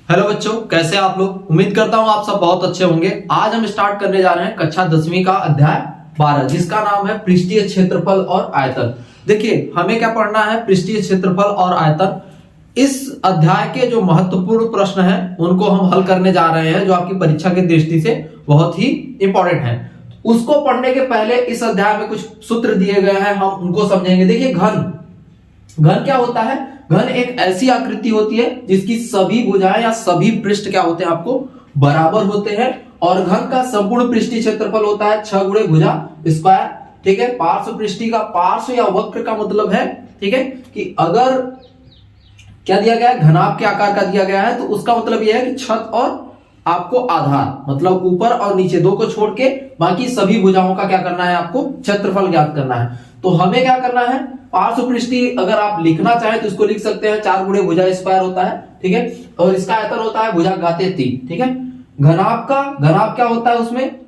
Hello बच्चों, कैसे आप लोग। उम्मीद करता हूँ आप सब बहुत अच्छे होंगे। आज हम स्टार्ट करने जा रहे हैं कक्षा 10वीं का अध्याय 12 जिसका नाम है पृष्ठीय क्षेत्रफल और आयतन। देखिए, हमें क्या पढ़ना है, पृष्ठीय क्षेत्रफल और आयतन। इस अध्याय के जो महत्वपूर्ण प्रश्न हैं उनको हम हल करने जा रहे हैं, जो आपकी परीक्षा की दृष्टि से बहुत ही इंपॉर्टेंट है। उसको पढ़ने के पहले इस अध्याय में कुछ सूत्र दिए गए हैं, हम उनको समझेंगे। देखिए, घन क्या होता है। घन एक ऐसी आकृति होती है जिसकी सभी भुजाएं या सभी पृष्ठ क्या होते हैं, आपको बराबर होते हैं। और घन का संपूर्ण पृष्ठीय क्षेत्रफल होता है 6 गुणे भुजा स्क्वायर। ठीक है, पार्श्व पृष्ठीय का पार्श्व या वक्र का मतलब है, ठीक है, कि अगर क्या दिया गया है, घनाभ के आकार का दिया गया है, तो उसका मतलब यह है कि छत और आपको आधार, मतलब ऊपर और नीचे दो को छोड़ के बाकी सभी भुजाओं का क्या करना है, आपको क्षेत्रफल ज्ञात करना है। तो हमें क्या करना है, पार्श्व पृष्ठीय अगर आप लिखना चाहें तो इसको लिख सकते हैं 4 गुणे भुजा स्क्वायर होता है, ठीक है। और इसका आयतन होता है भुजा घाते 3, ठीक है। घनाभ क्या होता है, उसमें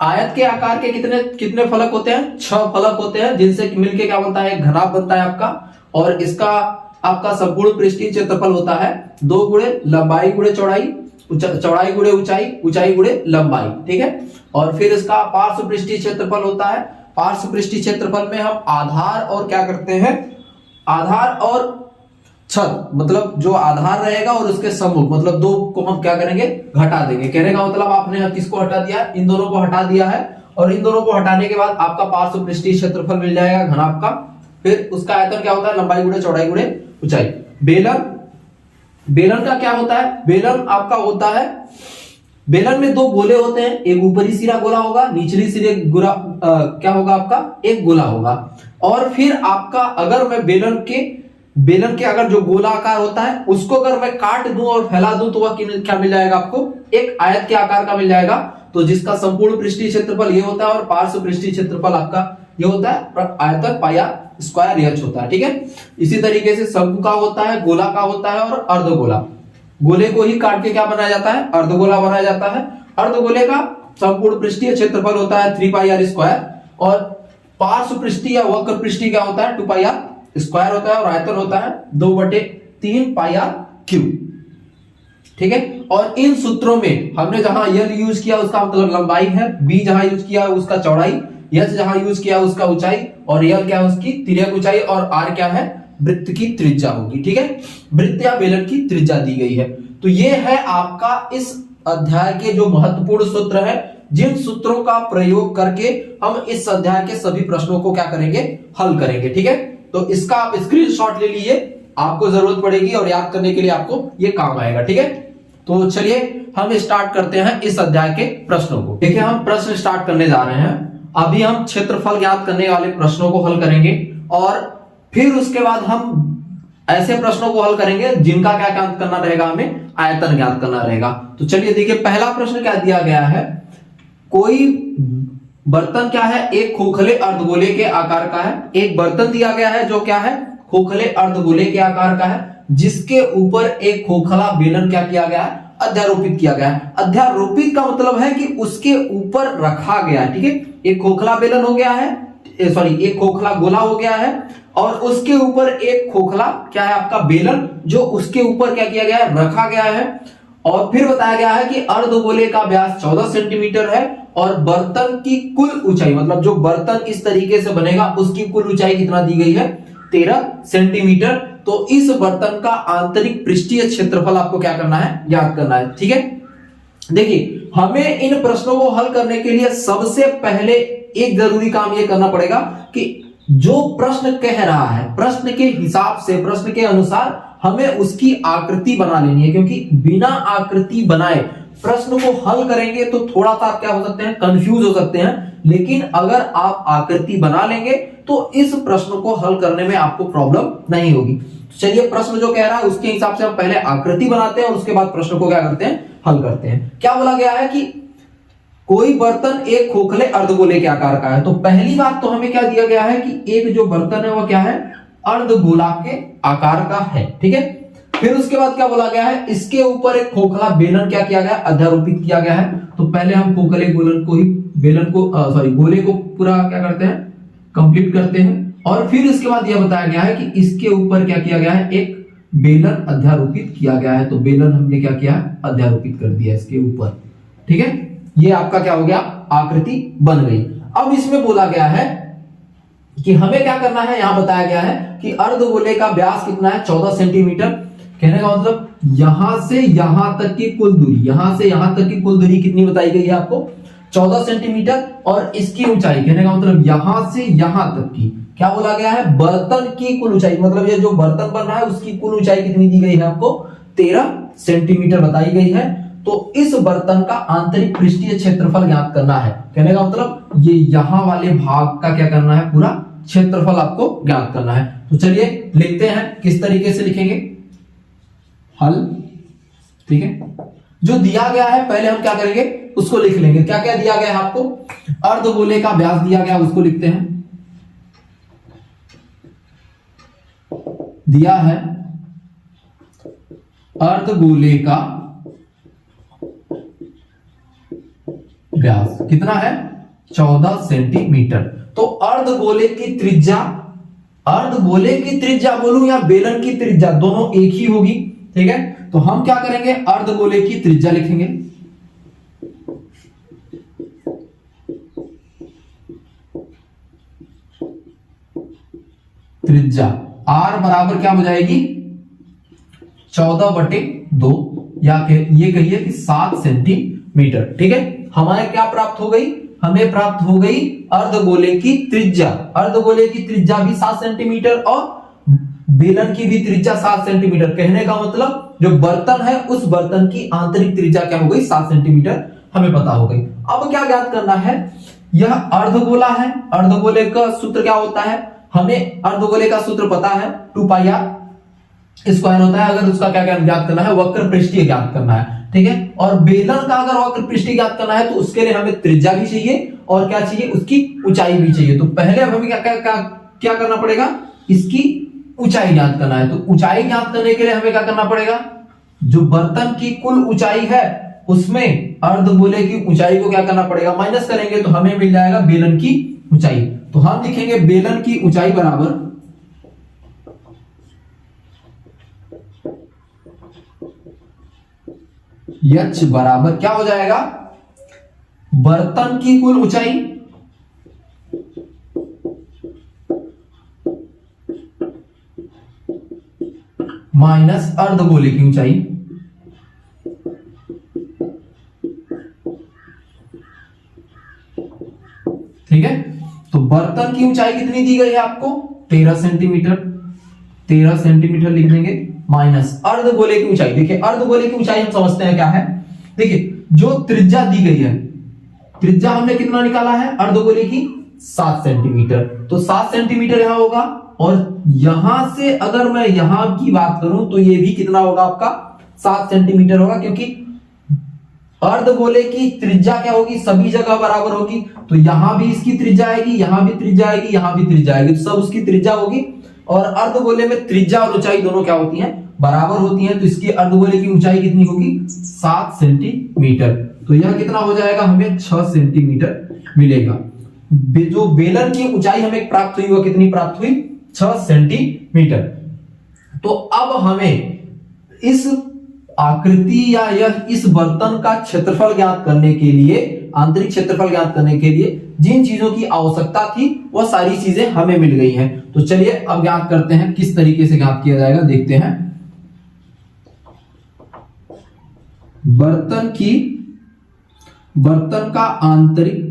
आयत के आकार के कितने फलक होते हैं, 6 फलक होते हैं, जिनसे मिलके क्या बनता है, घनाभ बनता है आपका। और इसका आपका संपूर्ण पृष्ठीय क्षेत्रफल होता है 2 गुणे लंबाई गुणे चौड़ाई, चौड़ाई गुणे ऊंचाई, ऊंचाई गुणे लंबाई, ठीक है। और फिर इसका पार्श्व पृष्ठीय क्षेत्रफल होता है। पार्श्व पृष्ठीय क्षेत्रफल में हम आधार और क्या करते हैं, आधार और छत, मतलब जो आधार रहेगा और उसके सम्मुख, मतलब दो को हम क्या करेंगे, घटा देंगे। कहने का मतलब आपने किसको हटा दिया, इन दोनों को हटा दिया है। और इन दोनों को हटाने के बाद आपका पार्श्व पृष्ठीय क्षेत्रफल मिल जाएगा घनाभ का। फिर उसका आयतन क्या होता है, लंबाई गुणे चौड़ाई गुणे ऊंचाई। बेलन का क्या होता है, बेलन आपका होता है, बेलन में 2 गोले होते हैं, एक ऊपरी सिरा गोला होगा, निचली सिरे गोला क्या होगा आपका, एक गोला होगा। और फिर आपका अगर मैं बेलन के अगर जो गोला आकार होता है उसको अगर मैं काट दूं और फैला दूं तो वह क्या मिल जाएगा आपको, एक आयत के आकार का मिल जाएगा। तो जिसका संपूर्ण पृष्ठीय क्षेत्रफल ये होता है और पार्श्व पृष्ठीय क्षेत्रफल आपका ये होता है आयतन पाया स्क्वायर एच होता है, ठीक है। इसी तरीके से शंकु का होता है, गोला का होता है और अर्धगोला। गोले को ही काट के क्या बनाया जाता है, अर्धगोला बनाया जाता है। अर्धगोले का संपूर्ण पृष्ठीय क्षेत्रफल होता है 3 पाई आर स्क्वायर। और पार्श्व पृष्ठीय या वक्र पृष्ठीय क्या होता है, 2 पाई आर स्क्वायर होता है। और आयतन होता है 2/3 पाई आर क्यूब, ठीक है। और इन सूत्रों में हमने जहां यल यूज किया उसका मतलब लंबाई है, बी जहां यूज किया उसका चौड़ाई, एच जहां यूज किया उसका ऊंचाई, और यल क्या है उसकी तिर्यक ऊंचाई, और आर क्या है, वृत्त की त्रिज्या होगी, ठीक है। वृत्त या बेलन की त्रिज्या दी गई है। तो ये है आपका इस अध्याय के जो महत्वपूर्ण सूत्र है, जिन सूत्रों का प्रयोग करके हम इस अध्याय के सभी प्रश्नों को क्या करेंगे, हल करेंगे, ठीक है। तो इसका आप स्क्रीनशॉट ले लीजिए, आपको जरूरत पड़ेगी और याद करने के लिए आपको ये काम आएगा, ठीक है। तो चलिए हम स्टार्ट करते हैं इस अध्याय के प्रश्नों को। देखिए, हम प्रश्न स्टार्ट करने जा रहे हैं। अभी हम क्षेत्रफल ज्ञात करने वाले प्रश्नों को हल करेंगे और फिर उसके बाद हम ऐसे प्रश्नों को हल करेंगे जिनका क्या ज्ञात करना रहेगा, हमें आयतन ज्ञात करना रहेगा। तो चलिए देखिए, पहला प्रश्न क्या दिया गया है, कोई बर्तन क्या है, एक खोखले अर्धगोले के आकार का है। एक बर्तन दिया गया है जो क्या है, खोखले अर्धगोले के आकार का है, जिसके ऊपर एक खोखला बेलन क्या किया गया है, अध्यारोपित किया गया है। अध्यारोपित का मतलब है कि उसके ऊपर रखा गया है, ठीक है। एक खोखला बेलन हो गया है, एक खोखला गोला हो गया है, और उसके ऊपर एक खोखला क्या है आपका बेलन, जो उसके ऊपर क्या किया गया है, रखा गया है। और फिर बताया गया है कि अर्धगोले का व्यास 14 सेंटीमीटर है और बर्तन की कुल ऊंचाई, मतलब जो बर्तन इस तरीके से बनेगा उसकी कुल ऊंचाई कितना दी गई है, 13 सेंटीमीटर। तो इस बर्तन का आंतरिक पृष्ठीय क्षेत्रफल आपको क्या करना है, ज्ञात करना है, ठीक है। देखिए, हमें इन प्रश्नों को हल करने के लिए सबसे पहले एक जरूरी काम यह करना पड़ेगा कि जो प्रश्न कह रहा है, प्रश्न के हिसाब से, प्रश्न के अनुसार हमें उसकी आकृति बना लेनी है। क्योंकि बिना आकृति बनाए प्रश्न को हल करेंगे तो थोड़ा सा आप क्या हो सकते हैं, कंफ्यूज हो सकते हैं। लेकिन अगर आप आकृति बना लेंगे तो इस प्रश्न को हल करने में आपको प्रॉब्लम नहीं होगी। चलिए, प्रश्न जो कह रहा है उसके हिसाब से हम पहले आकृति बनाते हैं और उसके बाद प्रश्न को क्या करते हैं, हल करते हैं। क्या बोला गया है कि कोई बर्तन एक खोखले अर्धगोले के आकार का है। तो पहली बात तो हमें क्या दिया गया है कि एक जो बर्तन है वह क्या है, अर्धगोला के आकार का है, ठीक है। फिर उसके बाद क्या बोला गया है, इसके ऊपर एक खोखला बेलन क्या किया गया, अध्यारोपित किया गया है। तो पहले हम खोखले गोलन को ही गोले को पूरा क्या करते हैं, कंप्लीट करते हैं। और फिर इसके बाद यह बताया गया है कि इसके ऊपर क्या किया गया है, एक बेलन अध्यारोपित किया गया है। तो बेलन हमने क्या किया है, अध्यारोपित कर दिया इसके ऊपर। ठीक है, ये आपका क्या हो गया, आकृति बन गई। अब इसमें बोला गया है कि हमें क्या करना है, यहां बताया गया है कि अर्धगोले का व्यास कितना है, 14 सेंटीमीटर। कहने का मतलब यहां से यहां तक की कुल दूरी, यहां से यहां तक की कुल दूरी कितनी बताई गई है आपको, 14 सेंटीमीटर। और इसकी ऊंचाई, कहने का मतलब यहां से यहां तक की क्या बोला गया है, बर्तन की कुल ऊंचाई, मतलब ये जो बर्तन बन रहा है उसकी कुल ऊंचाई कितनी दी गई है आपको, 13 सेंटीमीटर बताई गई है। तो इस बर्तन का आंतरिक पृष्ठीय क्षेत्रफल ज्ञात करना है। कहने का मतलब ये यहां वाले भाग का क्या करना है, पूरा क्षेत्रफल आपको ज्ञात करना है। तो चलिए लिखते हैं, किस तरीके से लिखेंगे, हल। ठीक है, जो दिया गया है पहले हम क्या करेंगे, उसको लिख लेंगे। क्या क्या दिया गया है आपको, अर्धगोले का व्यास दिया गया, उसको लिखते हैं। दिया है अर्धगोले का व्यास कितना है, 14 सेंटीमीटर। तो अर्धगोले की त्रिज्या, अर्धगोले की त्रिज्या बोलूं या बेलन की त्रिज्या, दोनों एक ही होगी। ठीक है, तो हम क्या करेंगे, अर्धगोले की त्रिज्या लिखेंगे। त्रिज्या R बराबर क्या हो जाएगी, 14/2, या ये कहिए कि 7 सेंटीमीटर। ठीक है, हमारे क्या प्राप्त हो गई, हमें प्राप्त हो गई अर्धगोले की त्रिज्या। अर्धगोले की त्रिज्या भी 7 सेंटीमीटर और बेलन की भी त्रिज्या 7 सेंटीमीटर। कहने का मतलब जो बर्तन है उस बर्तन की आंतरिक त्रिज्या क्या हो गई, 7 सेंटीमीटर हमें पता हो गई। अब क्या ज्ञात करना है, यह अर्धगोला है, अर्धगोले का सूत्र क्या होता है, हमें अर्धगोले का सूत्र पता है, 2πr स्क्वायर होता है। अगर उसका क्या ज्ञात करना है, वक्र पृष्ठीय ज्ञात करना है। ठीक है, और बेलन का अगर वक्र पृष्ठीय ज्ञात करना है तो उसके लिए हमें त्रिज्या भी चाहिए और क्या चाहिए, उसकी ऊंचाई भी चाहिए। तो पहले हमें क्या करना पड़ेगा, इसकी ऊंचाई ज्ञात करना है। तो ऊंचाई ज्ञात करने के लिए हमें क्या करना पड़ेगा, जो बर्तन की कुल ऊंचाई है उसमें अर्धगोले की ऊंचाई को क्या करना पड़ेगा, माइनस करेंगे तो हमें मिल जाएगा बेलन की ऊंचाई। तो हम लिखेंगे बेलन की ऊंचाई बराबर h बराबर क्या हो जाएगा, बर्तन की कुल ऊंचाई माइनस अर्धगोले की ऊंचाई। ठीक है, तो बर्तन की ऊंचाई कितनी दी गई है आपको, 13 सेंटीमीटर, 13 सेंटीमीटर लिख देंगे, माइनस अर्धगोले की ऊंचाई। देखिए अर्धगोले की ऊंचाई हम समझते हैं क्या है, देखिए जो त्रिज्या दी गई है, त्रिज्या हमने कितना निकाला है अर्धगोले की, 7 सेंटीमीटर। तो 7 सेंटीमीटर यहां होगा, और यहां से अगर मैं यहां की बात करूं तो ये भी कितना होगा आपका, 7 सेंटीमीटर होगा, क्योंकि अर्धगोले की त्रिज्या क्या होगी, सभी जगह बराबर होगी। तो यहां भी इसकी त्रिज्या आएगी, यहां भी त्रिज्या आएगी, यहां भी त्रिज्या आएगी, तो सब उसकी त्रिज्या होगी। और अर्धगोले में त्रिज्या और ऊंचाई दोनों क्या होती हैं, बराबर होती हैं। तो इसकी अर्धगोले की ऊंचाई कितनी होगी, 7 सेंटीमीटर। तो यह कितना हो जाएगा, हमें 6 सेंटीमीटर मिलेगा। जो बेलन की ऊंचाई हमें प्राप्त हुई वो कितनी प्राप्त हुई, 6 सेंटीमीटर। तो अब हमें इस आकृति या यह इस बर्तन का क्षेत्रफल ज्ञात करने के लिए, आंतरिक क्षेत्रफल ज्ञात करने के लिए जिन चीजों की आवश्यकता थी वह सारी चीजें हमें मिल गई हैं। तो चलिए अब ज्ञात करते हैं, किस तरीके से ज्ञात किया जाएगा देखते हैं। बर्तन का आंतरिक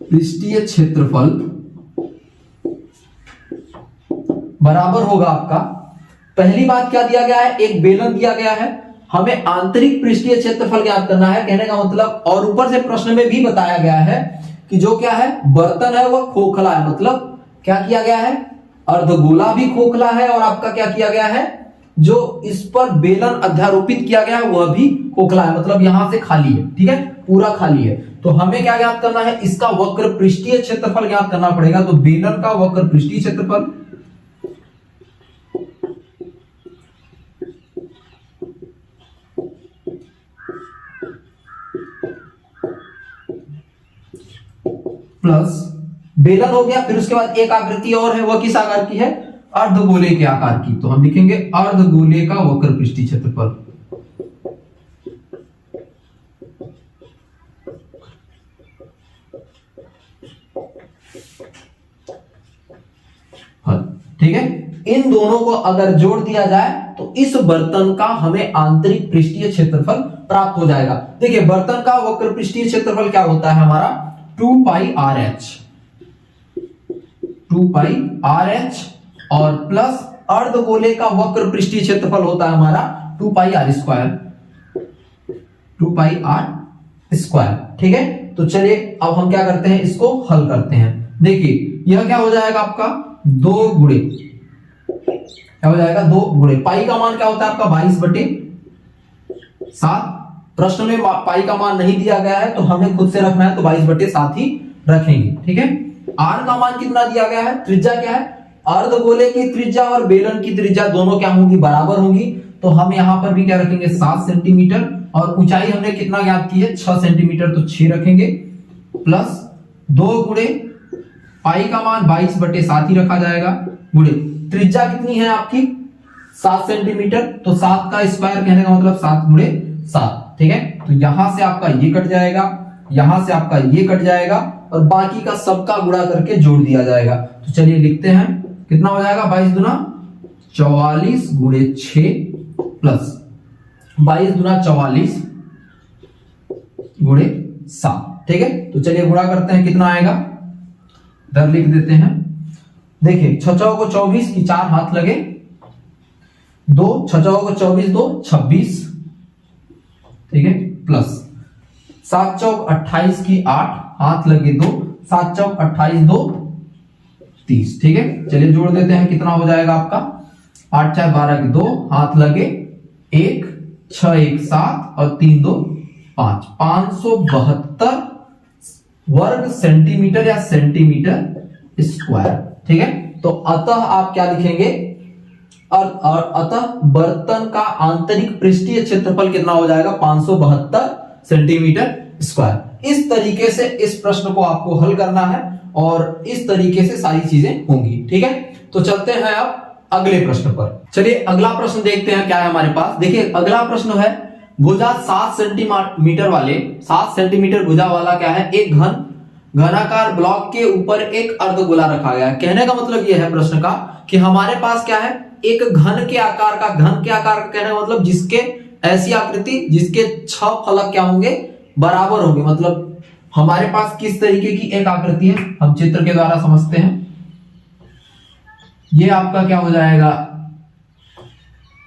पृष्ठीय क्षेत्रफल बराबर होगा आपका, पहली बात क्या दिया गया है, एक बेलन दिया गया है, हमें आंतरिक पृष्ठीय क्षेत्रफल ज्ञात करना है। कहने का मतलब, और ऊपर से प्रश्न में भी बताया गया है कि जो क्या है, बर्तन है वह खोखला है। मतलब क्या किया गया है, अर्धगोला भी खोखला है, और आपका क्या किया गया है, जो इस पर बेलन अध्यारोपित किया गया है वह भी खोखला है, मतलब यहां से खाली है। ठीक है, पूरा खाली है। तो हमें क्या ज्ञात करना है, इसका वक्र पृष्ठीय क्षेत्रफल ज्ञात करना पड़ेगा। तो बेलन का वक्र पृष्ठीय क्षेत्रफल प्लस बेलन हो गया, फिर उसके बाद एक आकृति और है, वह किस आकार की है? अर्धगोले के आकार की। तो हम लिखेंगे अर्धगोले का वक्र पृष्ठीय क्षेत्रफल। ठीक है, इन दोनों को अगर जोड़ दिया जाए तो इस बर्तन का हमें आंतरिक पृष्ठीय क्षेत्रफल प्राप्त हो जाएगा। देखिए बर्तन का वक्र पृष्ठीय क्षेत्रफल क्या होता है हमारा? 2 pi R H, 2 pi R H और प्लस अर्धगोले का वक्र पृष्ठीय क्षेत्रफल होता है हमारा 2 pi R square, 2 pi R square. ठीक है, तो चलिए अब हम क्या करते हैं, इसको हल करते हैं। देखिए यह क्या हो जाएगा आपका 2 गुणे, क्या हो जाएगा 2 गुणे पाई का मान क्या होता है आपका 22/7। प्रश्न में पाई का मान नहीं दिया गया है तो हमें खुद से रखना है, तो 22/7 ही रखेंगे। ठीक है, आर का मान कितना दिया गया है? त्रिज्या क्या है? अर्धगोले की त्रिज्या और बेलन की त्रिज्या दोनों क्या होंगी? बराबर होंगी। तो हम यहां पर भी क्या रखेंगे 7 सेंटीमीटर, और ऊंचाई हमने कितना ज्ञात की है 6 सेंटीमीटर, तो 6 रखेंगे प्लस 2 गुणे पाई का मान 22/7 ही रखा जाएगा, गुणे त्रिज्या कितनी है आपकी 7 सेंटीमीटर, तो 7 का स्क्वायर कहने का मतलब 7 गुणे 7। ठीक है, तो यहां से आपका ये कट जाएगा, यहां से आपका ये कट जाएगा और बाकी का सबका गुणा करके जोड़ दिया जाएगा। तो चलिए लिखते हैं, कितना हो जाएगा 22 दूना 44 गुणे 6 प्लस 22 दूना 44 गुणे 7। ठीक है, तो चलिए गुणा करते हैं, कितना आएगा इधर लिख देते हैं। देखिए 6 चौक को 24 की 4 हाथ लगे, 2 6 चौक को 24 2 26। ठीक है, प्लस 7 चौक 28 की 8 हाथ लगे 2, 7 चौक 28 2 30। ठीक है, चलिए जोड़ देते हैं, कितना हो जाएगा आपका 8 4 12 की 2 हाथ लगे 1, 6 1 7 और 3 2 5, 572 वर्ग सेंटीमीटर या सेंटीमीटर स्क्वायर। ठीक है, तो अतः आप क्या लिखेंगे, और अतः बर्तन का आंतरिक पृष्ठीय क्षेत्रफल कितना हो जाएगा 572 सेंटीमीटर स्क्वायर। इस तरीके से इस प्रश्न को आपको हल करना है और इस तरीके से सारी चीजें होंगी। ठीक है, तो चलते हैं अब अगले प्रश्न पर। चलिए अगला प्रश्न देखते हैं क्या है हमारे पास। देखिए अगला प्रश्न है, भुजा 7 सेंटीमीटर वाले 7 सेंटीमीटर भुजा वाला क्या है, एक घनाकार ब्लॉक के ऊपर एक अर्धगोला रखा गया है। कहने का मतलब यह है प्रश्न का कि हमारे पास क्या है, एक घन के आकार का कहने का मतलब जिसके ऐसी आकृति जिसके 6 फलक क्या होंगे, बराबर होंगे। मतलब हमारे पास किस तरीके की एक आकृति है, हम चित्र के द्वारा समझते हैं। ये आपका क्या हो जाएगा,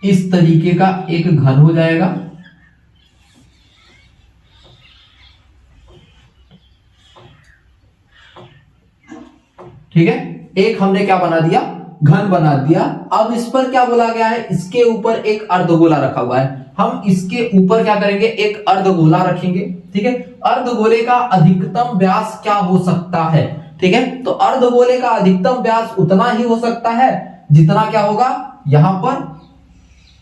इस तरीके का एक घन हो जाएगा। ठीक है, एक हमने क्या बना दिया, घन बना दिया। अब इस पर क्या बोला गया है, इसके ऊपर एक अर्धगोला रखा हुआ है। हम इसके ऊपर क्या करेंगे, एक अर्धगोला रखेंगे। ठीक है, अर्धगोले का अधिकतम व्यास क्या हो सकता है? ठीक है, तो अर्धगोले का अधिकतम व्यास उतना ही हो सकता है जितना क्या होगा, यहां पर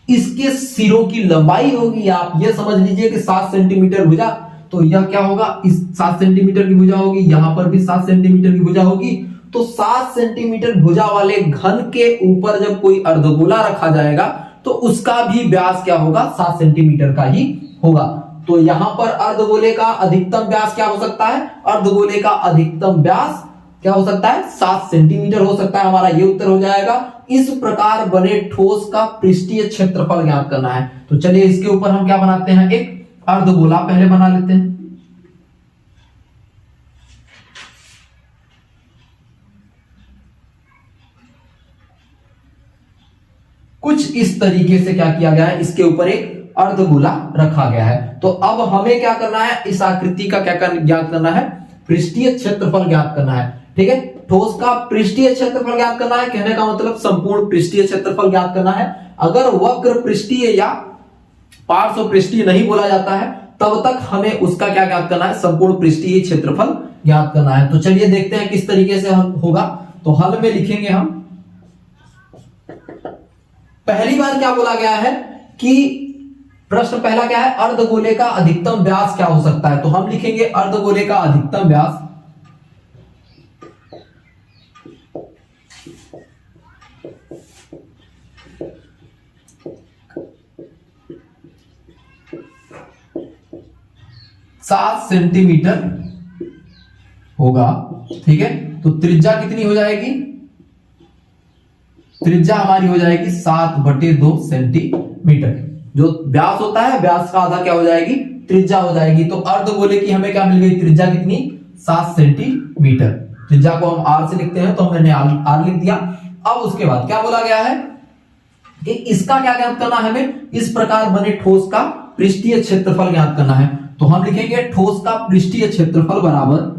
इसके सिरों की लंबाई होगी। आप ये समझ लीजिए कि 7 सेंटीमीटर भुजा, तो यह क्या होगा, इस 7 सेंटीमीटर की भुजा होगी, यहां पर भी 7 सेंटीमीटर की भुजा होगी। तो 7 सेंटीमीटर भुजा वाले घन के ऊपर जब कोई अर्धगोला रखा जाएगा तो उसका भी व्यास क्या होगा, 7 सेंटीमीटर का ही होगा। तो यहां पर अर्धगोले का अधिकतम व्यास क्या हो सकता है, अर्धगोले का अधिकतम व्यास क्या हो सकता है, 7 सेंटीमीटर हो सकता है। हमारा ये उत्तर हो जाएगा। इस प्रकार बने ठोस का पृष्ठीय क्षेत्रफल ज्ञात करना है। तो चलिए इसके ऊपर हम क्या बनाते हैं, एक अर्धगोला पहले बना लेते हैं। कुछ इस तरीके से क्या किया गया है, इसके ऊपर एक अर्धगोला रखा गया है। तो अब हमें क्या करना है, इस आकृति का क्या ज्ञात करना है, पृष्ठीय क्षेत्रफल ज्ञात करना है। ठीक है, ठोस का पृष्ठीय क्षेत्रफल ज्ञात करना है, कहने का मतलब संपूर्ण पृष्ठीय क्षेत्रफल ज्ञात करना है। अगर वक्र पृष्ठीय या पार्श्व पृष्ठीय नहीं बोला जाता है तब तक हमें उसका क्या ज्ञात करना है, संपूर्ण पृष्ठीय क्षेत्रफल ज्ञात करना है। तो चलिए देखते हैं किस तरीके से होगा। तो हल में लिखेंगे हम, पहली बार क्या बोला गया है कि प्रश्न पहला क्या है, अर्धगोले का अधिकतम व्यास क्या हो सकता है। तो हम लिखेंगे अर्धगोले का अधिकतम व्यास 7 सेंटीमीटर होगा। ठीक है, तो त्रिज्या कितनी हो जाएगी? त्रिज्या हमारी हो जाएगी 7/2 सेंटीमीटर। जो व्यास होता है, व्यास का आधा क्या हो जाएगी? त्रिज्या हो जाएगी। तो अर्धगोले की हमें क्या मिल गई? त्रिज्या कितनी? 7 सेंटीमीटर। त्रिज्या को हम आर से लिखते हैं, तो हमने आर लिख दिया। अब उसके बाद क्या बोला गया है कि इसका क्या ज्ञात करना है हमें? इस प्रकार बने ठोस का पृष्ठीय क्षेत्रफल ज्ञात करना है। तो हम लिखेंगे ठोस का पृष्ठीय क्षेत्रफल बराबर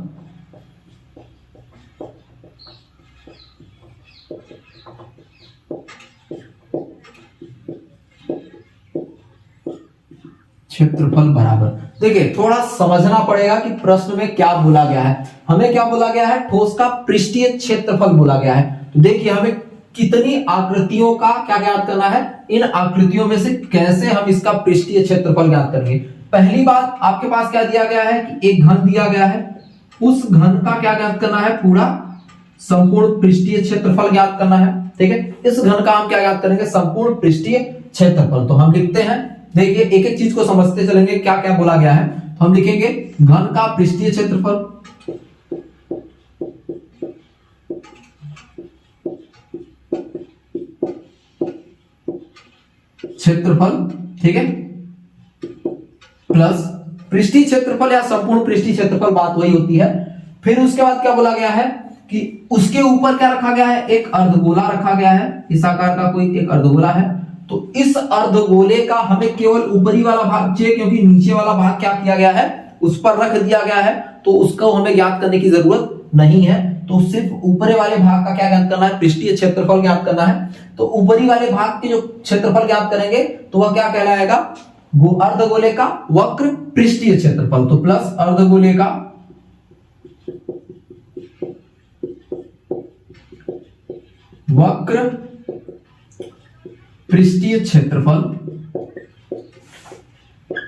क्षेत्रफल बराबर। देखिए, थोड़ा समझना पड़ेगा कि प्रश्न में क्या बोला गया है। हमें क्या बोला गया है? ठोस का पृष्ठीय क्षेत्रफल बोला गया है। तो देखिए, हमें कितनी आकृतियों का क्या ज्ञात करना है? इन आकृतियों में से कैसे हम इसका पृष्ठीय क्षेत्रफल ज्ञात करेंगे। पहली बात, आपके पास क्या दिया गया है कि एक घन दिया गया है, उस घन का क्या ज्ञात करना है? पूरा संपूर्ण पृष्ठीय क्षेत्रफल ज्ञात करना है। ठीक है, इस घन का हम क्या ज्ञात करेंगे? संपूर्ण पृष्ठीय क्षेत्रफल। तो हम लिखते हैं, देखिए एक एक चीज को समझते चलेंगे क्या क्या बोला गया है। तो हम लिखेंगे घन का पृष्ठीय क्षेत्रफल, ठीक है, प्लस पृष्ठीय क्षेत्रफल या संपूर्ण पृष्ठीय क्षेत्रफल, बात वही होती है। फिर उसके बाद क्या बोला गया है कि उसके ऊपर क्या रखा गया है? एक अर्धगोला रखा गया है। इस आकार का कोई एक अर्धगोला है। तो इस अर्धगोले का हमें केवल ऊपरी वाला भाग चाहिए, क्योंकि नीचे वाला भाग क्या किया गया है? उस पर रख दिया गया है, तो उसको हमें ज्ञात करने की जरूरत नहीं है। तो सिर्फ ऊपरी वाले भाग का क्या ज्ञात करना है? पृष्ठीय क्षेत्रफल ज्ञात करना है। तो ऊपरी वाले भाग के जो क्षेत्रफल ज्ञात करेंगे तो वह क्या कहलाएगा? अर्धगोले का वक्र पृष्ठीय क्षेत्रफल। तो प्लस अर्धगोले का वक्र पृष्ठीय क्षेत्रफल।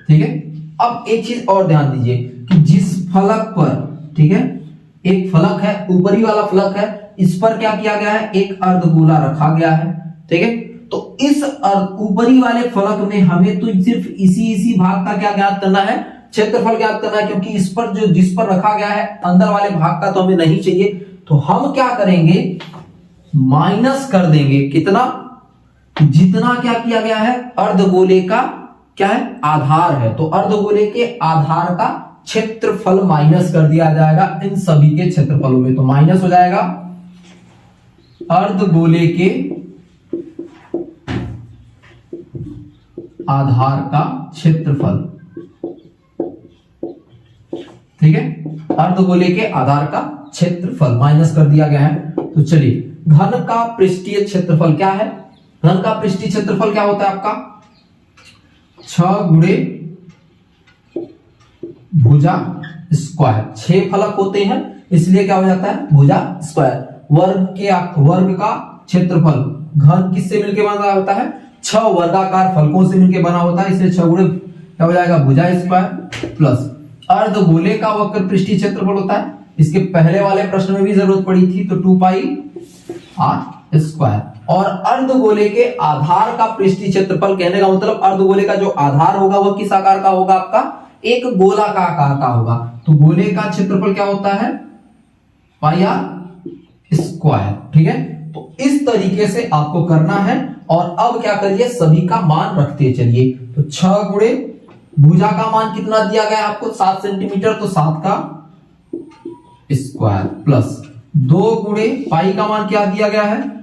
ठीक है, अब एक चीज और ध्यान दीजिए कि जिस फलक पर, ठीक है, एक फलक है, ऊपरी वाला फलक है, इस पर क्या किया गया है? एक अर्धगोला रखा गया है। ठीक है, तो इस ऊपरी वाले फलक में हमें तो सिर्फ इसी भाग का क्या ज्ञात करना है? क्षेत्रफल ज्ञात करना है, क्योंकि इस पर जो जिस पर रखा गया है अंदर वाले भाग का तो हमें नहीं चाहिए। तो हम क्या करेंगे? माइनस कर देंगे। कितना? जितना क्या किया गया है? अर्धगोले का क्या है? आधार है। तो अर्धगोले के आधार का क्षेत्रफल माइनस कर दिया जाएगा इन सभी के क्षेत्रफलों में। तो माइनस हो जाएगा अर्धगोले के आधार का क्षेत्रफल। ठीक है, अर्धगोले के आधार का क्षेत्रफल माइनस कर दिया गया है। तो चलिए, घन का पृष्ठीय क्षेत्रफल क्या है? घन का पृष्ठीय क्षेत्रफल क्या होता है आपका? 6 गुणे भुजा स्क्वायर। 6 फलक होते हैं, इसलिए क्या हो जाता है? भुजा स्क्वायर। वर्ग का क्षेत्रफल घन किससे मिलकर बना होता है? 6 वर्गाकार फलकों से मिलकर बना होता है, इसलिए 6 गुणे क्या हो जाएगा? भुजा स्क्वायर। प्लस अर्धगोले का वक्र पृष्ठीय क्षेत्रफल होता है। इसके पहले वाले प्रश्न में भी जरूरत पड़ी थी, तो 2πr स्क्वायर। और अर्धगोले के आधार का पृष्ठीय क्षेत्रफल, कहने का मतलब अर्धगोले का जो आधार होगा वह किस आकार का होगा? आपका एक गोला का आकार का होगा। तो गोले का क्षेत्रफल क्या होता है? πr square. ठीक है, तो इस तरीके से आपको करना है। और अब क्या करिए? सभी का मान रखते चलिए। तो 6 गुणे भुजा का मान कितना दिया गया आपको? 7 सेंटीमीटर, तो 7 का स्क्वायर, प्लस 2 गुणे पाई का मान क्या दिया गया है?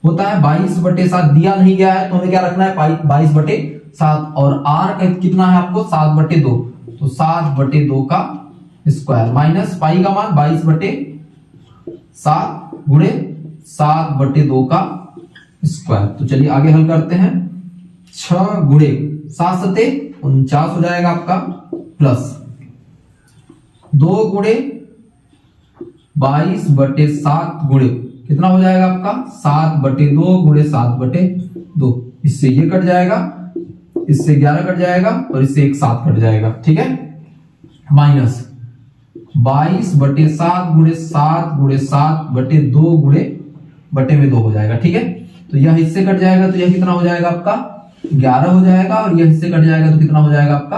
होता है 22/7। दिया नहीं गया है तो हमें क्या रखना है? 22/7। और आर का कितना है आपको? 7/2। तो 7/2 का स्क्वायर माइनस पाई का मान 22/7 गुणे 7/2 का स्क्वायर। तो चलिए आगे हल करते हैं। 6 गुणे 7 सते 49 हो जाएगा आपका, प्लस 2 गुणे 22/7 गुणे कितना हो जाएगा आपका? 7/2 गुणे 7/2। इससे ये कट जाएगा, इससे 11 कट जाएगा और इससे एक 7 कट जाएगा। ठीक है, माइनस 22/7 गुणे 7 गुणे 7/2 गुणे बटे में 2 हो जाएगा। ठीक है, तो यह इससे कट जाएगा, तो यह कितना हो जाएगा आपका? 11 हो जाएगा। और यह इससे कट जाएगा तो कितना हो जाएगा आपका?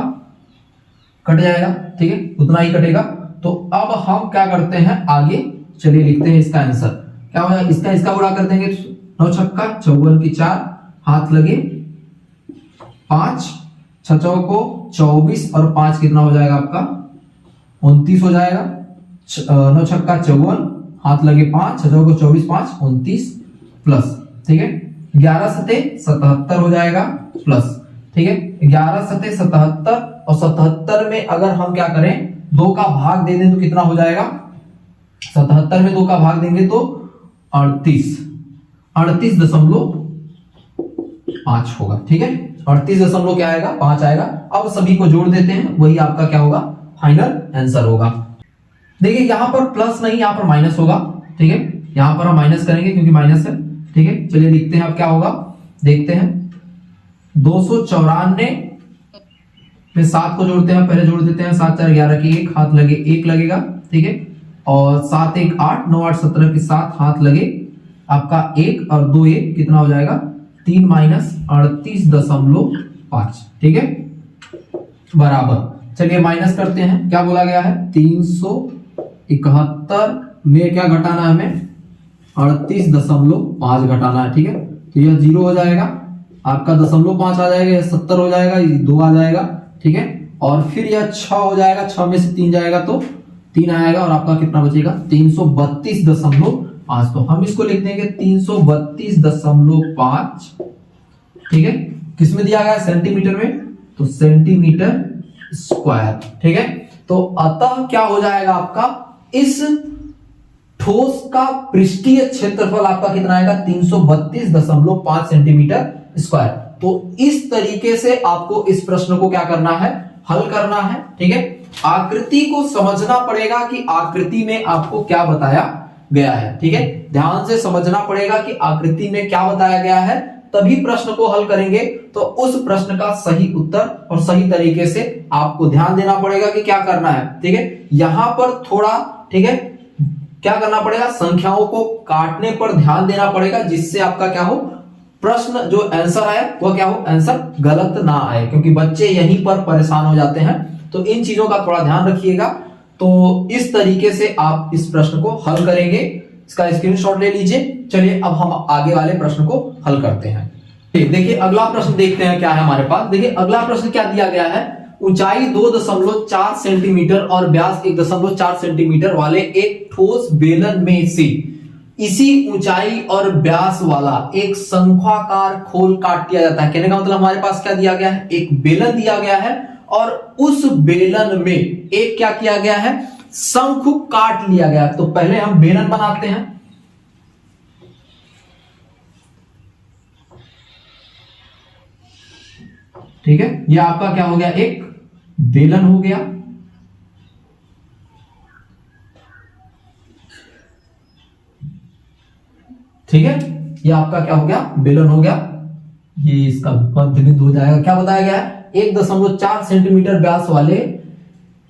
कट जाएगा, ठीक है, उतना ही कटेगा। तो अब हम क्या करते हैं आगे, चलिए लिखते हैं इसका आंसर क्या होगा। इसका गुणा कर देंगे, 9 छक्का 54 की 4, हाथ लगे 5, 6 चौको 24 और 5 कितना हो जाएगा आपका 29 हो जाएगा। 9 छक्का 54, हाथ लगे 5, 6 चौको 24, 5 29 प्लस, ठीक है, 11 सते 77 हो जाएगा प्लस, ठीक है, 11 सते 77 और 77 में अगर हम क्या करें 2 का भाग दे दें तो कितना हो जाएगा, 77 में 2 का भाग देंगे तो 38.5 होगा, ठीक है, 38 क्या आएगा 5 आएगा। अब सभी को जोड़ देते हैं, वही आपका क्या होगा फाइनल आंसर होगा। देखिए यहां पर प्लस नहीं, यहां पर माइनस होगा, ठीक है, यहां पर हम माइनस करेंगे क्योंकि माइनस है, ठीक है। चलिए लिखते हैं अब क्या होगा, देखते हैं। 294 में 7 को जोड़ते हैं, पहले जोड़ देते हैं, 7 4 11 की 1, हाथ लगे 1 लगेगा, ठीक है, और 7 1 8, 9 8 17 की 7, हाथ लगे आपका 1 और 2 1 कितना हो जाएगा 3 माइनस 38.5, ठीक है, बराबर। चलिए माइनस करते हैं, क्या बोला गया है 371 में क्या घटाना है हमें 38.5 घटाना है, ठीक है, तो यह 0 हो जाएगा, आपका 0.5 आ जाएगा, यह 70 हो जाएगा, ये 2 आ जाएगा, ठीक है, और फिर यह 6 हो जाएगा, 6 में से 3 जाएगा तो 3 आएगा और आपका कितना बचेगा 332.5। तो हम इसको लिख देंगे 332.5, ठीक है, किसमें दिया गया सेंटीमीटर में, तो सेंटीमीटर स्क्वायर, ठीक है। तो अतः क्या हो जाएगा आपका इस ठोस का पृष्ठीय क्षेत्रफल आपका कितना आएगा 332.5 सेंटीमीटर स्क्वायर। तो इस तरीके से आपको इस प्रश्न को क्या करना है, हल करना है, ठीक है। आकृति को समझना पड़ेगा कि आकृति में आपको क्या बताया गया है, ठीक है, ध्यान से समझना पड़ेगा कि आकृति में क्या बताया गया है, तभी प्रश्न को हल करेंगे। तो उस प्रश्न का सही उत्तर और सही तरीके से आपको ध्यान देना पड़ेगा कि क्या करना है, ठीक है। यहां पर थोड़ा, ठीक है, क्या करना पड़ेगा, संख्याओं को काटने पर ध्यान देना पड़ेगा, जिससे आपका क्या हो प्रश्न जो आंसर आए वह क्या हो आंसर गलत ना आए, क्योंकि बच्चे यहीं पर परेशान हो जाते हैं। तो इन चीजों का थोड़ा ध्यान रखिएगा। तो इस तरीके से आप इस प्रश्न को हल करेंगे, इसका स्क्रीनशॉट ले लीजिए। चलिए अब हम आगे वाले प्रश्न को हल करते हैं। देखिए अगला प्रश्न देखते हैं क्या है हमारे पास। देखिए अगला प्रश्न क्या दिया गया है, ऊंचाई 2.4 सेंटीमीटर और व्यास 1.4 सेंटीमीटर वाले एक ठोस बेलन में से इसी ऊंचाई और व्यास वाला एक शंक्वाकार खोल काट दिया जाता है। कहने का मतलब हमारे पास क्या दिया गया है, एक बेलन दिया गया है और उस बेलन में एक क्या किया गया है, शंख काट लिया गया है। तो पहले हम बेलन बनाते हैं। ठीक है, यह आपका क्या हो गया, एक बेलन हो गया। ठीक है, ये आपका क्या हो गया, बेलन हो गया। ये इसका मध्य बिंदु हो जाएगा। क्या बताया गया है, 1.4 सेंटीमीटर व्यास वाले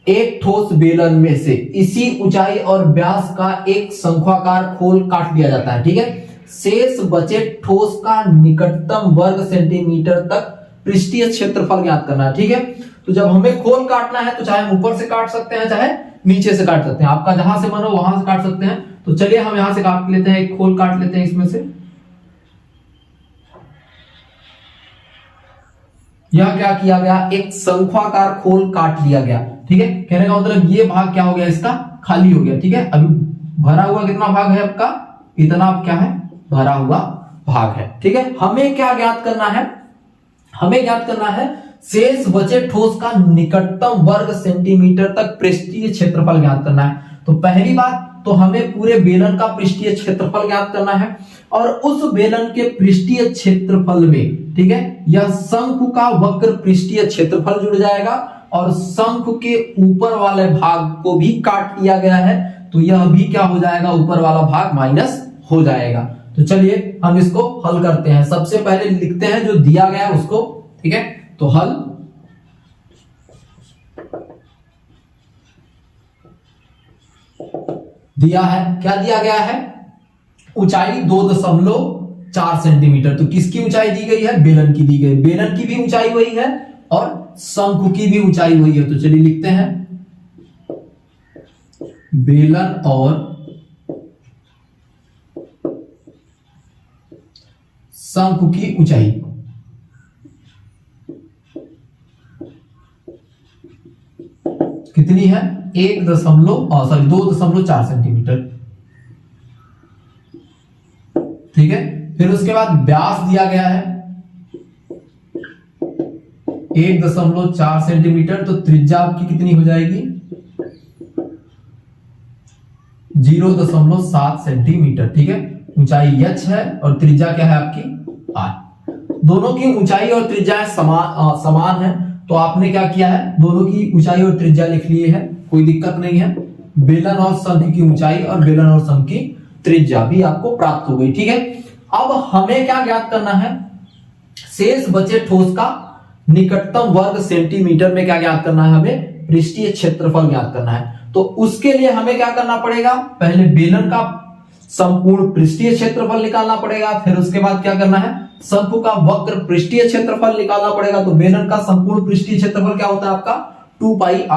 एक ठोस बेलन में से इसी ऊंचाई और व्यास का एक शंक्वाकार खोल काट दिया जाता है। ठीक है, शेष बचे ठोस का निकटतम वर्ग सेंटीमीटर तक पृष्ठीय क्षेत्रफल ज्ञात करना है। ठीक है, तो जब हमें खोल काटना है तो चाहे हम ऊपर से काट सकते हैं चाहे नीचे से काट सकते हैं, आपका जहां से मन हो वहां से काट सकते हैं। तो चलिए हम यहां से काट लेते हैं, एक खोल काट लेते हैं इसमें से। यह क्या किया गया, एक शंक्वाकार खोल काट लिया गया। ठीक है, कहने का मतलब ये भाग क्या हो गया, इसका खाली हो गया। ठीक है, अभी भरा हुआ कितना भाग है आपका, इतना क्या है, भरा हुआ भाग है। ठीक है, हमें क्या ज्ञात करना है, हमें ज्ञात करना है शेष बचे ठोस का निकटतम वर्ग सेंटीमीटर तक पृष्ठीय क्षेत्रफल ज्ञात करना है। तो पहली बात तो हमें पूरे बेलन का पृष्ठीय क्षेत्रफल ज्ञात करना है और उस बेलन के पृष्ठीय क्षेत्रफल में, ठीक है, यह शंकु का वक्र पृष्ठीय क्षेत्रफल जुड़ जाएगा और शंकु के ऊपर वाले भाग को भी काट दिया गया है। तो यह भी क्या हो जाएगा, ऊपर वाला भाग माइनस हो जाएगा। तो चलिए हम इसको हल करते हैं। सबसे पहले लिखते हैं जो दिया गया है उसको। ठीक है, तो हल दिया है, क्या दिया गया है, ऊंचाई 2.4 सेंटीमीटर। तो किसकी ऊंचाई दी गई है, बेलन की दी गई। बेलन की भी ऊंचाई वही है और शंकु की भी ऊंचाई वही है। तो चलिए लिखते हैं बेलन और शंकु की ऊंचाई कितनी है? 2.4 सेंटीमीटर। ठीक है, फिर उसके बाद व्यास दिया गया है 1.4 सेंटीमीटर, तो त्रिज्या आपकी कितनी हो जाएगी? 0.7 सेंटीमीटर। ठीक है, ऊंचाई h है और त्रिज्या क्या है आपकी? r। दोनों की ऊंचाई और त्रिज्या समान है, तो आपने क्या किया है? दोनों की ऊंचाई और त्रिज्या लिख लिए है, कोई दिक्कत नहीं है। बेलन और शंकु की ऊंचाई और बेलन और शंकु की त्रिज्या भी आपको प्राप्त हो गई। ठीक है, अब हमें क्या ज्ञात करना है? शेष बचे ठोस का निकटतम वर्ग सेंटीमीटर में क्या ज्ञात करना है? हमें पृष्ठीय क्षेत्रफल ज्ञात करना है। तो उसके लिए हमें क्या करना पड़ेगा? पहले बेलन का संपूर्ण पृष्ठीय क्षेत्रफल निकालना पड़ेगा, फिर उसके बाद क्या करना है? शंकु का वक्र पृष्ठीय क्षेत्रफल निकालना पड़ेगा। तो बेलन का संपूर्ण पृष्ठीय क्षेत्रफल क्या होता है आपका? 2 पाई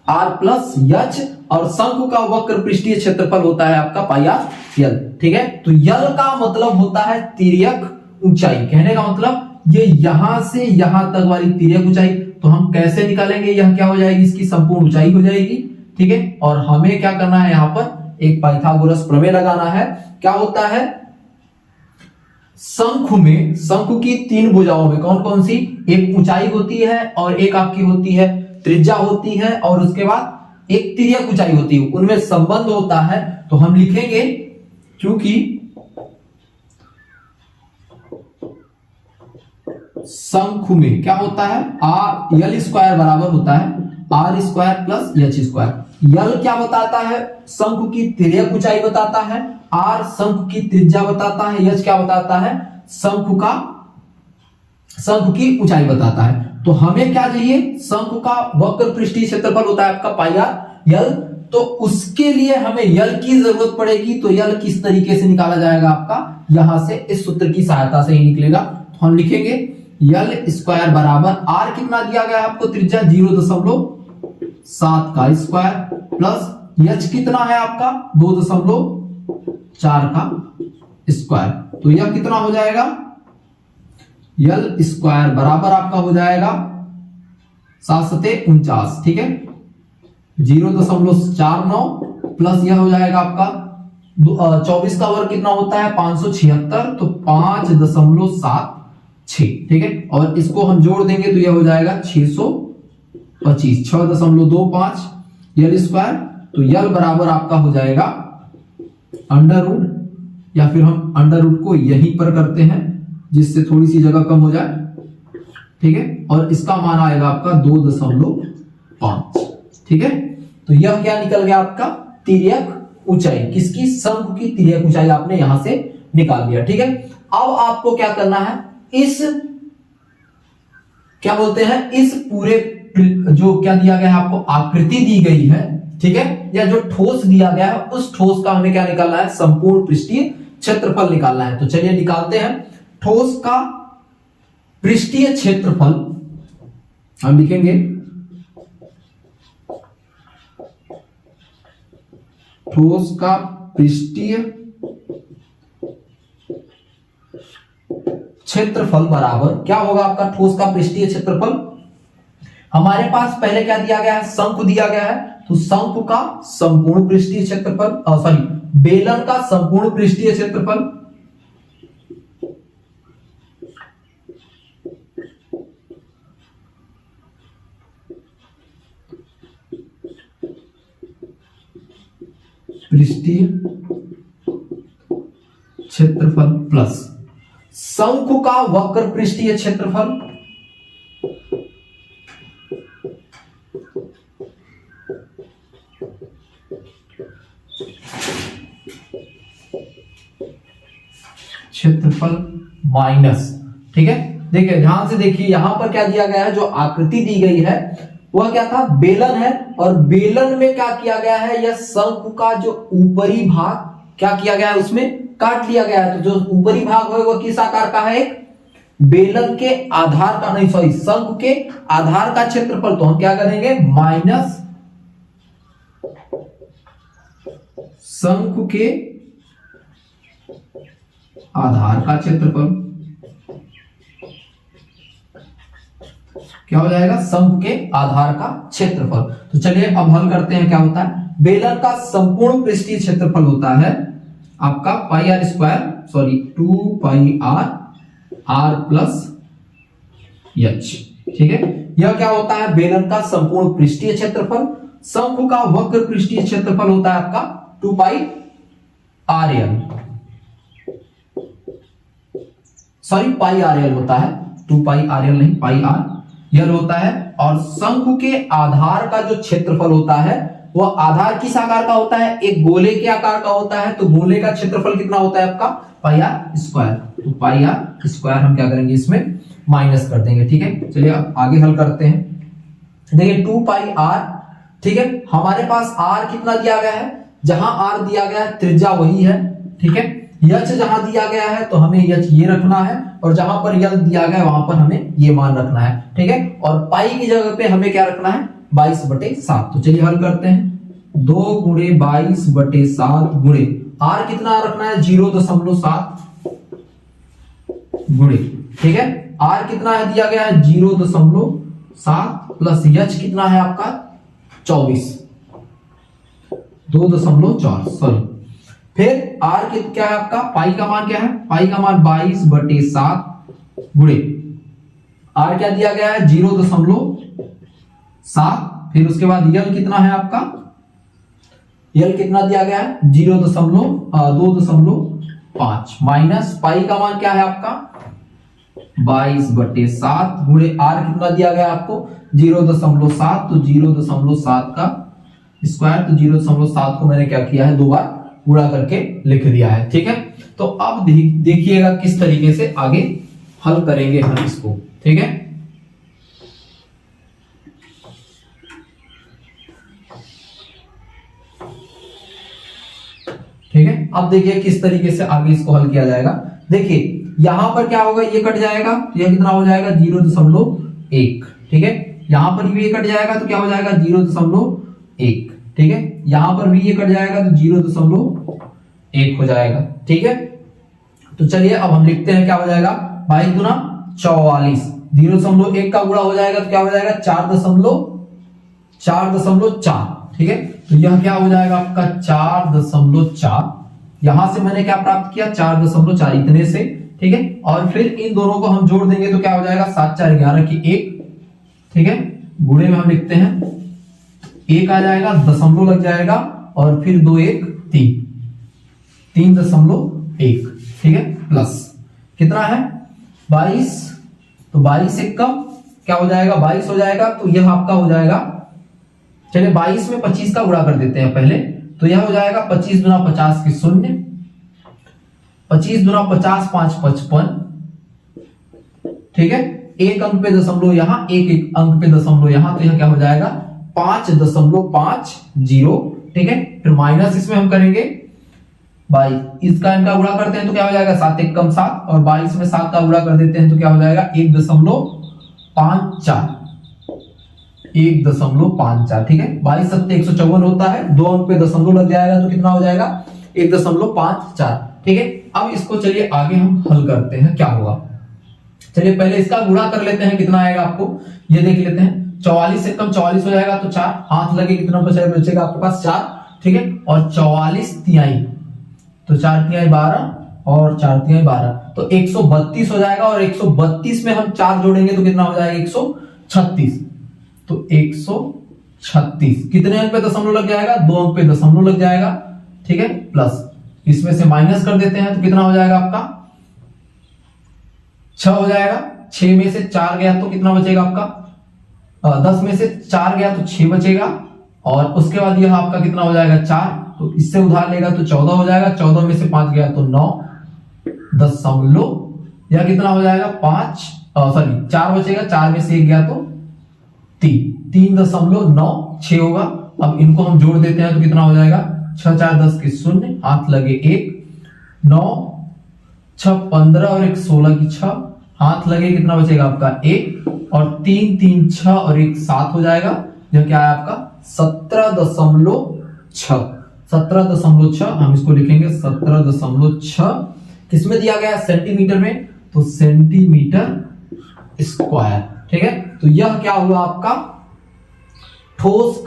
r प्लस h, और शंकु का वक्र पृष्ठीय क्षेत्रफल होता है आपका पाई r l। ठीक है, तो l का मतलब होता है तिर्यक ऊंचाई। कहने का मतलब ये यहां से यहां तक वाली तिर्यक ऊंचाई। तो हम कैसे निकालेंगे? यह क्या हो जाएगी? इसकी संपूर्ण ऊंचाई हो जाएगी। ठीक है, और हमें क्या करना है? यहां पर एक पाइथागोरस प्रमेय लगाना है। क्या होता है? शंकु की 3 भुजाओं में कौन कौन सी? एक ऊंचाई होती है और एक आपकी होती है त्रिज्या होती है, और उसके बाद एक तिर्यक ऊंचाई होती है, उनमें संबंध होता है। तो हम लिखेंगे क्योंकि शंकु में क्या होता है? l स्क्वायर बराबर होता है r square plus h square. l क्या बताता है? शंकु की तिर्यक ऊंचाई बताता है, r शंकु की त्रिज्या बताता है, h क्या बताता है? शंकु की ऊंचाई बताता है। तो हमें क्या चाहिए? शंकु का वक्र पृष्ठीय क्षेत्रफल होता है आपका पाई r l, तो उसके लिए हमें l की जरूरत पड़ेगी। तो l किस तरीके से निकाला जाएगा आपका? यहां से इस सूत्र की सहायता से ही निकलेगा। तो हम लिखेंगे l स्क्वायर बराबर r कितना दिया गया है आपको? त्रिज्या 0.7 का स्क्वायर प्लस h कितना है आपका? 2.4 का स्क्वायर। तो यह कितना हो जाएगा? l स्क्वायर बराबर आपका हो जाएगा 749। ठीक है, 0.49 प्लस यह हो जाएगा आपका 24 का वर्ग कितना होता है? 576, तो 5.76। ठीक है, और इसको हम जोड़ देंगे तो यह हो जाएगा 625, 6.25 l स्क्वायर। तो l बराबर आपका हो जाएगा अंडर रूट, या फिर हम अंडर रूट को यहीं पर करते हैं जिससे थोड़ी सी जगह कम हो जाए। ठीक है, और इसका मान आएगा आपका 2.5। ठीक है, तो यह क्या निकल गया आपका? तिर्यक ऊंचाई। किसकी? शंकु की तिर्यक ऊंचाई आपने यहां से निकाल दिया। ठीक है, अब आपको क्या करना है? इस क्या बोलते हैं? इस पूरे जो क्या दिया गया है आपको? आकृति दी गई है। ठीक है, या जो ठोस दिया गया है उस ठोस का हमें क्या निकालना है? संपूर्ण पृष्ठीय क्षेत्रफल निकालना है। तो चलिए निकालते हैं। ठोस का पृष्ठीय क्षेत्रफल हम लिखेंगे ठोस का पृष्ठीय क्षेत्रफल बराबर क्या होगा आपका? ठोस का पृष्ठीय क्षेत्रफल हमारे पास पहले क्या दिया गया है? शंकु दिया गया है, तो शंकु का संपूर्ण पृष्ठीय क्षेत्रफल, सॉरी बेलन का संपूर्ण पृष्ठीय क्षेत्रफल पृष्ठीय क्षेत्रफल प्लस शंकु का वक्र पृष्ठीय क्षेत्रफल माइनस। ठीक है, देखिए ध्यान से देखिए, यहां पर क्या दिया गया है? जो आकृति दी गई है वह क्या था? बेलन है, और बेलन में क्या किया गया है? यह शंकु का जो ऊपरी भाग क्या किया गया है? उसमें काट लिया गया है। तो जो ऊपरी भाग है वह किस आकार का है? एक बेलन के आधार का नहीं, सॉरी, शंकु के आधार का क्षेत्रफल, तो हम क्या करेंगे, माइनस शंकु के आधार का क्षेत्रफल, क्या हो जाएगा, शंकु के आधार का क्षेत्रफल। तो चलिए अब हल करते हैं। क्या होता है, बेलन का संपूर्ण पृष्ठीय क्षेत्रफल होता है आपका pi R square, sorry 2 pi R plus H. ठीक है, यह क्या होता है, बेलन का संपूर्ण पृष्ठीय क्षेत्रफल। शंकु का वक्र पृष्ठीय क्षेत्रफल होता है आपका 2 pi R L, sorry pi R L होता है, 2 पाई आर एल नहीं, पाई आर यल होता है। और शंकु के आधार का जो क्षेत्रफल होता है वह आधार किस आकार का होता है, एक गोले के आकार का होता है। तो गोले का क्षेत्रफल कितना होता है आपका, पाई आर स्क्वायर। तो पाई आर स्क्वायर हम क्या करेंगे, इसमें माइनस कर देंगे। ठीक है, चलिए अब आगे हल करते हैं। देखिए 2 पाई आर, ठीक है, हमारे पास आर कितना दिया गया है, जहां आर दिया गया है त्रिज्या वही है। ठीक है, यच जहां दिया गया है तो हमें यच ये रखना है, और जहां पर यल दिया गया है वहां पर हमें ये मान रखना है। ठीक है, और पाई की जगह पे हमें क्या रखना है, 22/7। तो चलिए हल करते हैं। 2 गुणे 22/7 गुणे आर कितना रखना है, 0.7 गुणे, ठीक है, आर कितना है दिया गया है 0.7 प्लस यच कितना है आपका 24, 2.4, सॉरी। फिर आर क्या है आपका, पाई का मान क्या है, पाई का मान 22/7 गुणे आर क्या दिया गया है 0.7, फिर उसके बाद यल कितना है आपका, यल कितना दिया गया है 2.5 माइनस पाई का मान क्या है आपका 22/7 गुणे आर कितना दिया गया आपको 0.7, तो 0.7 का स्क्वायर, तो 0.7 को मैंने क्या किया है 2 बार गुणा करके लिख दिया है। ठीक है, तो अब देखिएगा किस तरीके से आगे हल करेंगे हम इसको। ठीक है, ठीक है, अब देखिए किस तरीके से आगे इसको हल किया जाएगा। देखिए यहां पर क्या होगा, ये कट जाएगा, यह कितना हो जाएगा 0.1। ठीक है, यहां पर भी ये कट जाएगा तो क्या हो जाएगा 0.1। ठीक है, यहां पर भी ये कट जाएगा तो 0.1 हो जाएगा। ठीक है, तो चलिए अब हम लिखते हैं क्या हो जाएगा, 22 दूना 44, 0.1 का गुणा हो जाएगा तो क्या हो जाएगा 4.4। ठीक है, तो यह क्या हो जाएगा आपका 4.4। यहां से मैंने क्या प्राप्त किया 4.4 इतने से। ठीक है, और फिर इन दोनों को हम जोड़ देंगे तो क्या हो जाएगा 7 4 11 की 1। ठीक है, गुणे में हम लिखते हैं 1 आ जाएगा, दशमलव लग जाएगा, और फिर 2 1 3, 3.1। ठीक है, प्लस कितना है 22, तो 22 से कम क्या हो जाएगा 22 हो जाएगा, तो यह आपका हो जाएगा, चलिए 22 में 25 का गुणा कर देते हैं पहले, तो यह हो जाएगा 25 दूना 50 की 0, 25 दूना 50 5 55। ठीक है, एक अंक पे दशमलव यहां, एक अंक पे दशमलव यहां, तो यह क्या हो जाएगा 5.50। ठीक है, फिर माइनस इसमें हम करेंगे 22, इसका इनका गुणा करते हैं तो क्या हो जाएगा 7 1 कम 7, और 22 में 7 का गुणा कर देते हैं तो क्या हो जाएगा 1.54। 1.54। ठीक है, 22 7 154 होता है, 2 अंक पे दशमलव लग जाएगा तो कितना हो जाएगा 1.54। ठीक है, अब इसको चलिए आगे हम हल करते हैं क्या होगा। चलिए पहले इसका गुणा कर लेते हैं, कितना आएगा आपको ये देख लेते हैं। 44 से कम 44 हो जाएगा तो 4, हाथ लगे कितना बचेगा आपके पास 4। ठीक है, और 44 तिहाई, तो 4 तिहाई 12 और 4 तिहाई 12, तो 132 हो जाएगा, और 132 में हम 4 जोड़ेंगे तो कितना हो जाएगा 136, तो 136 कितने अंक पे दशमलव लग जाएगा 2 अंक पे दशमलव लग जाएगा। ठीक है, प्लस इसमें से माइनस कर देते हैं तो कितना हो जाएगा आपका 6 हो जाएगा, 6 में से 4 गया तो कितना बचेगा आपका 10 में से 4 गया तो 6 बचेगा, और उसके बाद यह आपका कितना हो जाएगा 4, तो इससे उधार लेगा तो 14 हो जाएगा, 14 में से 5 गया तो 9 दशमलव, यह कितना हो जाएगा 4 बचेगा, 4 में से 1 गया तो 3.96 होगा। अब इनको हम जोड़ देते हैं तो कितना हो जाएगा 6 4 10 की 0, हाथ लगे 1, 9 6 15 और 1 16 की 6, हाथ लगे कितना बचेगा आपका 1, और 3 3 6 और 1 7 हो जाएगा। यह क्या है आपका 17.6। 17.6 हम इसको लिखेंगे 17.6। किसमें दिया गया है सेंटीमीटर में, तो सेंटीमीटर स्क्वायर। ठीक है, तो यह क्या हुआ आपका ठोस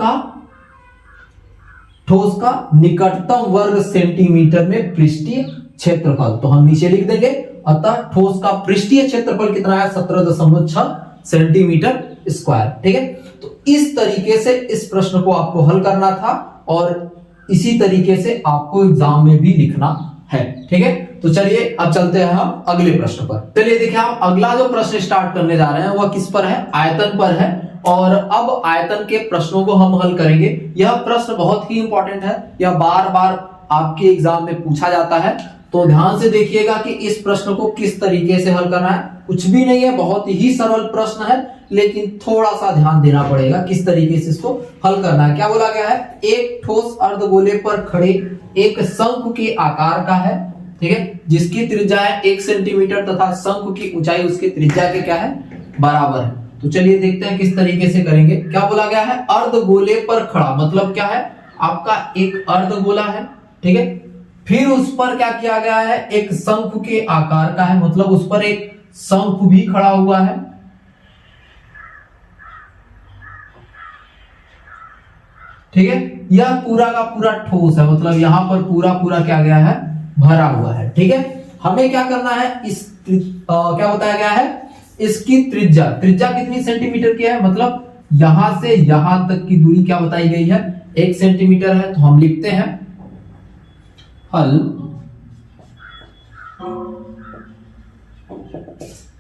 का निकटतम वर्ग सेंटीमीटर में पृष्ठीय क्षेत्रफल। तो हम नीचे लिख देंगे, अतः ठोस का पृष्ठीय क्षेत्रफल कितना है 17.6 सेंटीमीटर स्क्वायर। ठीक है, तो इस तरीके से इस प्रश्न को आपको हल करना था और इसी तरीके से आपको एग्जाम में भी लिखना है। ठीक है, तो चलिए अब चलते हैं हम अगले प्रश्न पर। चलिए देखिए, हम अगला जो प्रश्न स्टार्ट करने जा रहे हैं वह किस पर है, आयतन पर है। और अब आयतन के प्रश्नों को हम हल करेंगे। यह प्रश्न बहुत ही इंपॉर्टेंट है, यह बार बार आपके एग्जाम में पूछा जाता है, तो ध्यान से देखिएगा कि इस प्रश्न को किस तरीके से हल करना है। कुछ भी नहीं है, बहुत ही सरल प्रश्न है, लेकिन थोड़ा सा ध्यान देना पड़ेगा किस तरीके से इसको हल करना है। क्या बोला गया है, एक ठोस अर्धगोले पर खड़े एक शंकु के आकार का है। ठीक है, जिसकी त्रिज्या है 1 सेंटीमीटर तथा शंकु की ऊंचाई उसकी त्रिज्या के क्या है बराबर है। तो चलिए देखते हैं किस तरीके से करेंगे। क्या बोला गया है, अर्धगोले पर खड़ा, मतलब क्या है आपका एक अर्धगोला है। ठीक है, फिर उस पर क्या किया गया है, एक शंकु के आकार का है, मतलब उस पर एक शंकु भी खड़ा हुआ है। ठीक है, यह पूरा का पूरा ठोस है, मतलब यहां पर पूरा पूरा क्या गया है भरा हुआ है। ठीक है, हमें क्या करना है, इस क्या बताया गया है, इसकी त्रिज्या कितनी सेंटीमीटर की है, मतलब यहां से यहां तक की दूरी क्या बताई गई है 1 सेंटीमीटर है। तो हम लिखते हैं हल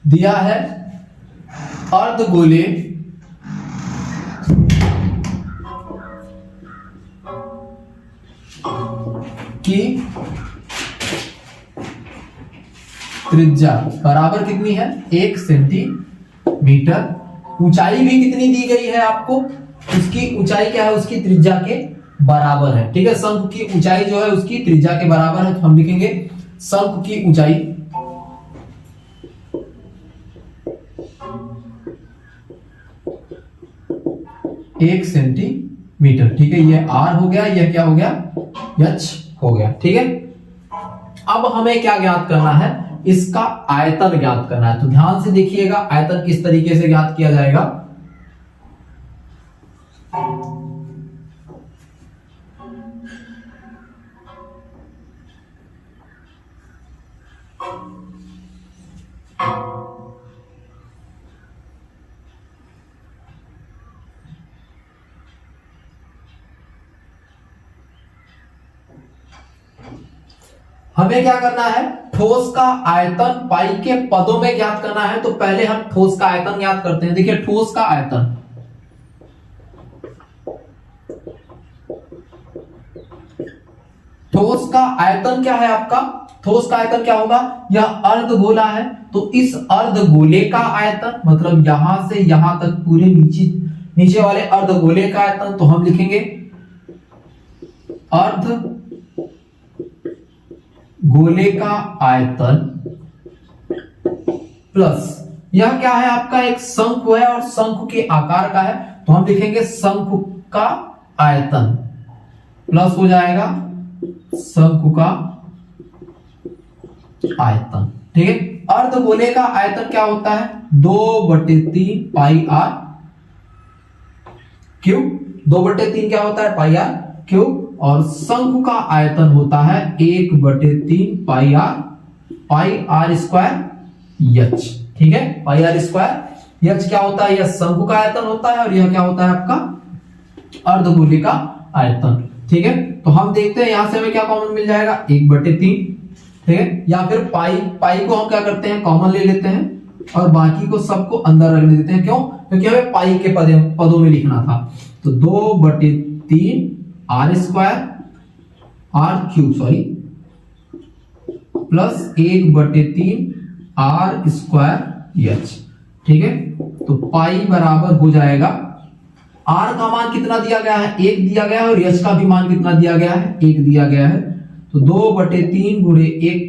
दिया है अर्धगोले की त्रिज्या बराबर कितनी है 1 सेंटीमीटर, ऊंचाई भी कितनी दी गई है आपको, उसकी ऊंचाई क्या है उसकी त्रिज्या के बराबर है। ठीक है, शंकु की ऊंचाई जो है उसकी त्रिज्या के बराबर है। तो हम लिखेंगे शंकु की ऊंचाई 1 सेंटीमीटर। ठीक है, यह r हो गया, यह क्या हो गया h हो गया। ठीक है, अब हमें क्या ज्ञात करना है, इसका आयतन ज्ञात करना है। तो ध्यान से देखिएगा आयतन किस तरीके से ज्ञात किया जाएगा। हमें क्या करना है, ठोस का आयतन पाई के पदों में ज्ञात करना है। तो पहले हम ठोस का आयतन ज्ञात करते हैं। देखिए ठोस का आयतन, ठोस का आयतन क्या है आपका, ठोस का आयतन क्या होगा, यह अर्धगोला है, तो इस अर्धगोले का आयतन मतलब यहां से यहां तक पूरे नीचे वाले अर्धगोले का आयतन, तो हम लिखेंगे अर्ध गोले का आयतन प्लस यह क्या है आपका एक शंकु है और शंकु के आकार का है, तो हम लिखेंगे शंकु का आयतन प्लस हो जाएगा शंकु का आयतन। ठीक है, अर्धगोले का आयतन क्या होता है 2/3 पाई आर क्यूब, 2/3 क्या होता है पाई आर क्यूब, और शंकु का आयतन होता है 1/3 पाई आर स्क्वायर एच। ठीक है, पाई आर स्क्वायर एच क्या होता है, यह शंकु का आयतन होता है और यह क्या होता है आपका अर्धगोले का आयतन। ठीक है, तो हम देखते हैं यहां से हमें क्या कॉमन मिल जाएगा 1/3। ठीक है, या फिर पाई को हम क्या करते हैं कॉमन ले लेते हैं और बाकी को सबको अंदर रख देते हैं। क्यों, क्योंकि हमें पाई के पदों में लिखना था। तो 2/3 R square R cube sorry plus 1/3 R square H. ठीक है, तो पाई बराबर हो जाएगा, आर का मान कितना दिया गया है 1 दिया गया है और एच का भी मान कितना दिया गया है 1 दिया गया है। तो 2/3 गुणे 1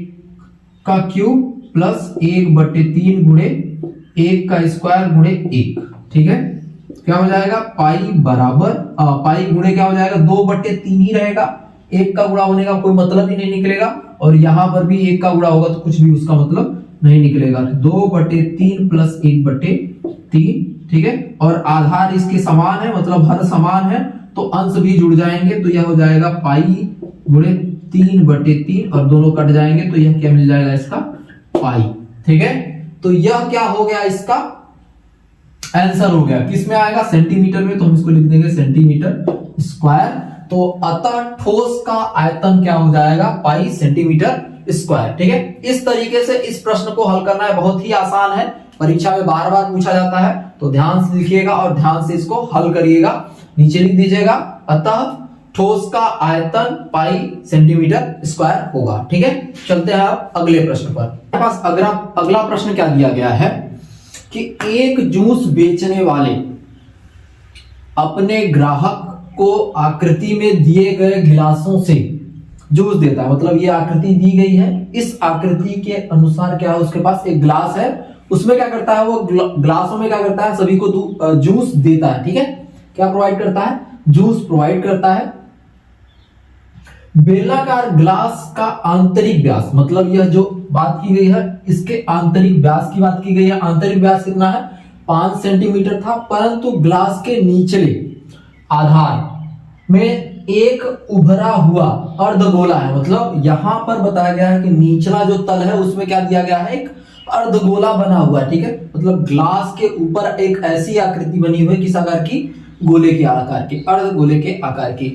का क्यूब प्लस 1/3 गुणे 1 का स्क्वायर गुणे 1। ठीक है, क्या हो जाएगा पाई बराबर पाई गुणे क्या हो जाएगा 2/3 ही रहेगा, 1 का गुणा होने का कोई मतलब ही नहीं निकलेगा, और यहां पर भी 1 का गुणा होगा तो कुछ भी उसका मतलब नहीं निकलेगा। 2/3 प्लस 1/3। ठीक है, और आधार इसके समान है, मतलब हर समान है तो अंश भी जुड़ जाएंगे, तो यह हो जाएगा पाई गुणे 3/3 और दोनों कट जाएंगे तो यह क्या मिल जाएगा इसका पाई। ठीक है, तो यह क्या हो गया इसका आंसर हो गया। किस में आएगा सेंटीमीटर में, तो हम इसको लिख देंगे सेंटीमीटर स्क्वायर। तो अतः ठोस का आयतन क्या हो जाएगा पाई सेंटीमीटर स्क्वायर। ठीक है, इस तरीके से इस प्रश्न को हल करना है, बहुत ही आसान है, परीक्षा में बार बार पूछा जाता है, तो ध्यान से लिखिएगा और ध्यान से इसको हल करिएगा। नीचे लिख दीजिएगा अतः ठोस का आयतन पाई सेंटीमीटर स्क्वायर होगा। ठीक है, चलते हैं आप अगले प्रश्न पर। हमारे पास अगला प्रश्न क्या दिया गया है कि एक जूस बेचने वाले अपने ग्राहक को आकृति में दिए गए गिलासों से जूस देता है, मतलब ये आकृति दी गई है, इस आकृति के अनुसार क्या है उसके पास एक ग्लास है, उसमें क्या करता है वो ग्लासों में क्या करता है सभी को जूस देता है। ठीक है, क्या प्रोवाइड करता है जूस प्रोवाइड करता है। बेलनाकार ग्लास का आंतरिक व्यास, मतलब यह जो बात की गई है इसके आंतरिक व्यास की बात की गई है। आंतरिक व्यास कितना है 5 सेंटीमीटर था, परंतु ग्लास के निचले आधार में एक उभरा हुआ अर्धगोला है, मतलब यहां पर बताया गया है कि निचला जो तल है उसमें क्या दिया गया है एक अर्धगोला बना हुआ है। ठीक है, मतलब ग्लास के ऊपर एक ऐसी आकृति बनी हुई है किस आकार की गोले के आकार की, अर्धगोले के आकार की,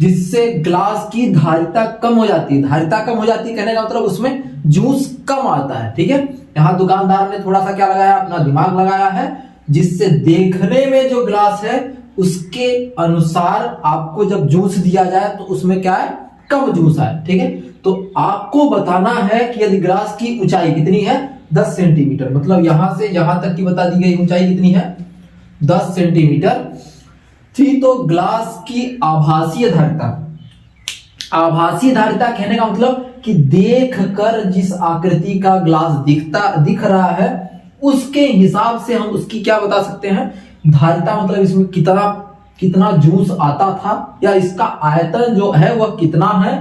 जिससे ग्लास की धारिता कम हो जाती है। धारिता कम हो जाती है कहने का मतलब उसमें जूस कम आता है। ठीक है, यहाँ दुकानदार ने थोड़ा सा क्या लगाया अपना दिमाग लगाया है, जिससे देखने में जो ग्लास है उसके अनुसार आपको जब जूस दिया जाए तो उसमें क्या है कम जूस आए। ठीक है, तो आपको बताना है कि यदि ग्लास की ऊंचाई कितनी है 10 सेंटीमीटर, मतलब यहां से यहां तक की बता दी गई ऊंचाई कितनी है 10 सेंटीमीटर थी, तो ग्लास की आभासीय धारिता, आभासीय धारिता कहने का मतलब कि देखकर जिस आकृति का ग्लास दिख रहा है उसके हिसाब से हम उसकी क्या बता सकते हैं धारिता, मतलब इसमें कितना जूस आता था, या इसका आयतन जो है वह कितना है,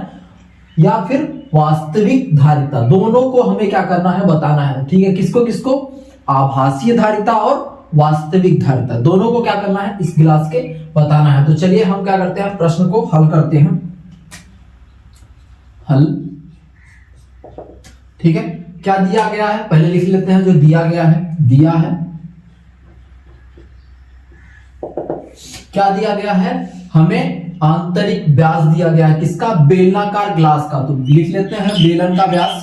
या फिर वास्तविक धारिता, दोनों को हमें क्या करना है बताना है। ठीक है, किसको किसको आभासीय धारिता और वास्तविक धारिता दोनों को क्या करना है इस गिलास के बताना है। तो चलिए हम क्या करते हैं प्रश्न को हल करते हैं। हल, ठीक है, क्या दिया गया है पहले लिख लेते हैं जो दिया गया है। दिया है क्या दिया गया है हमें आंतरिक व्यास दिया गया है किसका बेलनाकार ग्लास का, तो लिख लेते हैं बेलन का व्यास।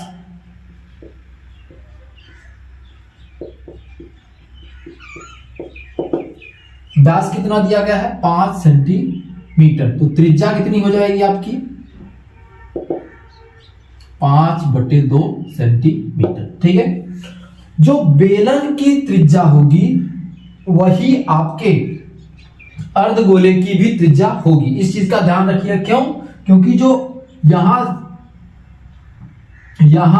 व्यास कितना दिया गया है 5 सेंटीमीटर, तो त्रिज्या कितनी हो जाएगी आपकी 5/2 सेंटीमीटर। ठीक है, जो बेलन की त्रिज्या होगी वही आपके अर्धगोले की भी त्रिज्या होगी, इस चीज का ध्यान रखिए। क्यों, क्योंकि जो यहां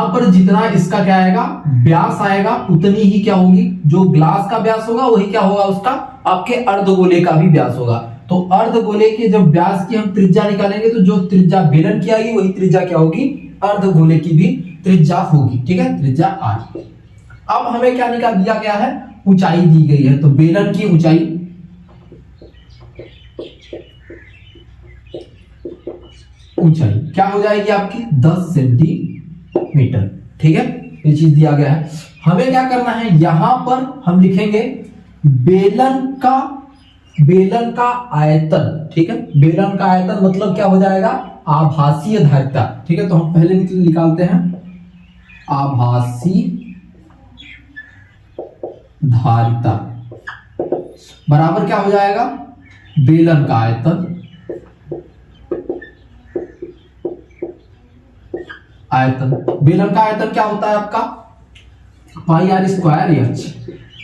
पर जितना इसका क्या आएगा व्यास आएगा उतनी ही क्या होगी जो ग्लास का व्यास होगा वही क्या होगा उसका आपके अर्धगोले का भी व्यास होगा। तो अर्धगोले के जब व्यास की हम त्रिज्या निकालेंगे तो जो त्रिज्या बेलन की आएगी वही त्रिज्या क्या होगी अर्धगोले की भी त्रिज्या होगी। ठीक है, त्रिज्या r। अब हमें क्या निकाल दिया गया है ऊंचाई दी गई है, तो बेलन की ऊंचाई क्या हो जाएगी आपकी 10 सेंटीमीटर। ठीक है, ये चीज दिया गया है। हमें क्या करना है यहां पर हम लिखेंगे बेलन का आयतन। ठीक है, बेलन का आयतन मतलब क्या हो जाएगा आभासीय धारिता। ठीक है, तो हम पहले निकालते हैं आभासी धारिता बराबर क्या हो जाएगा बेलन का आयतन बेलन का आयतन क्या होता है आपका पाई आर स्क्वायर एच।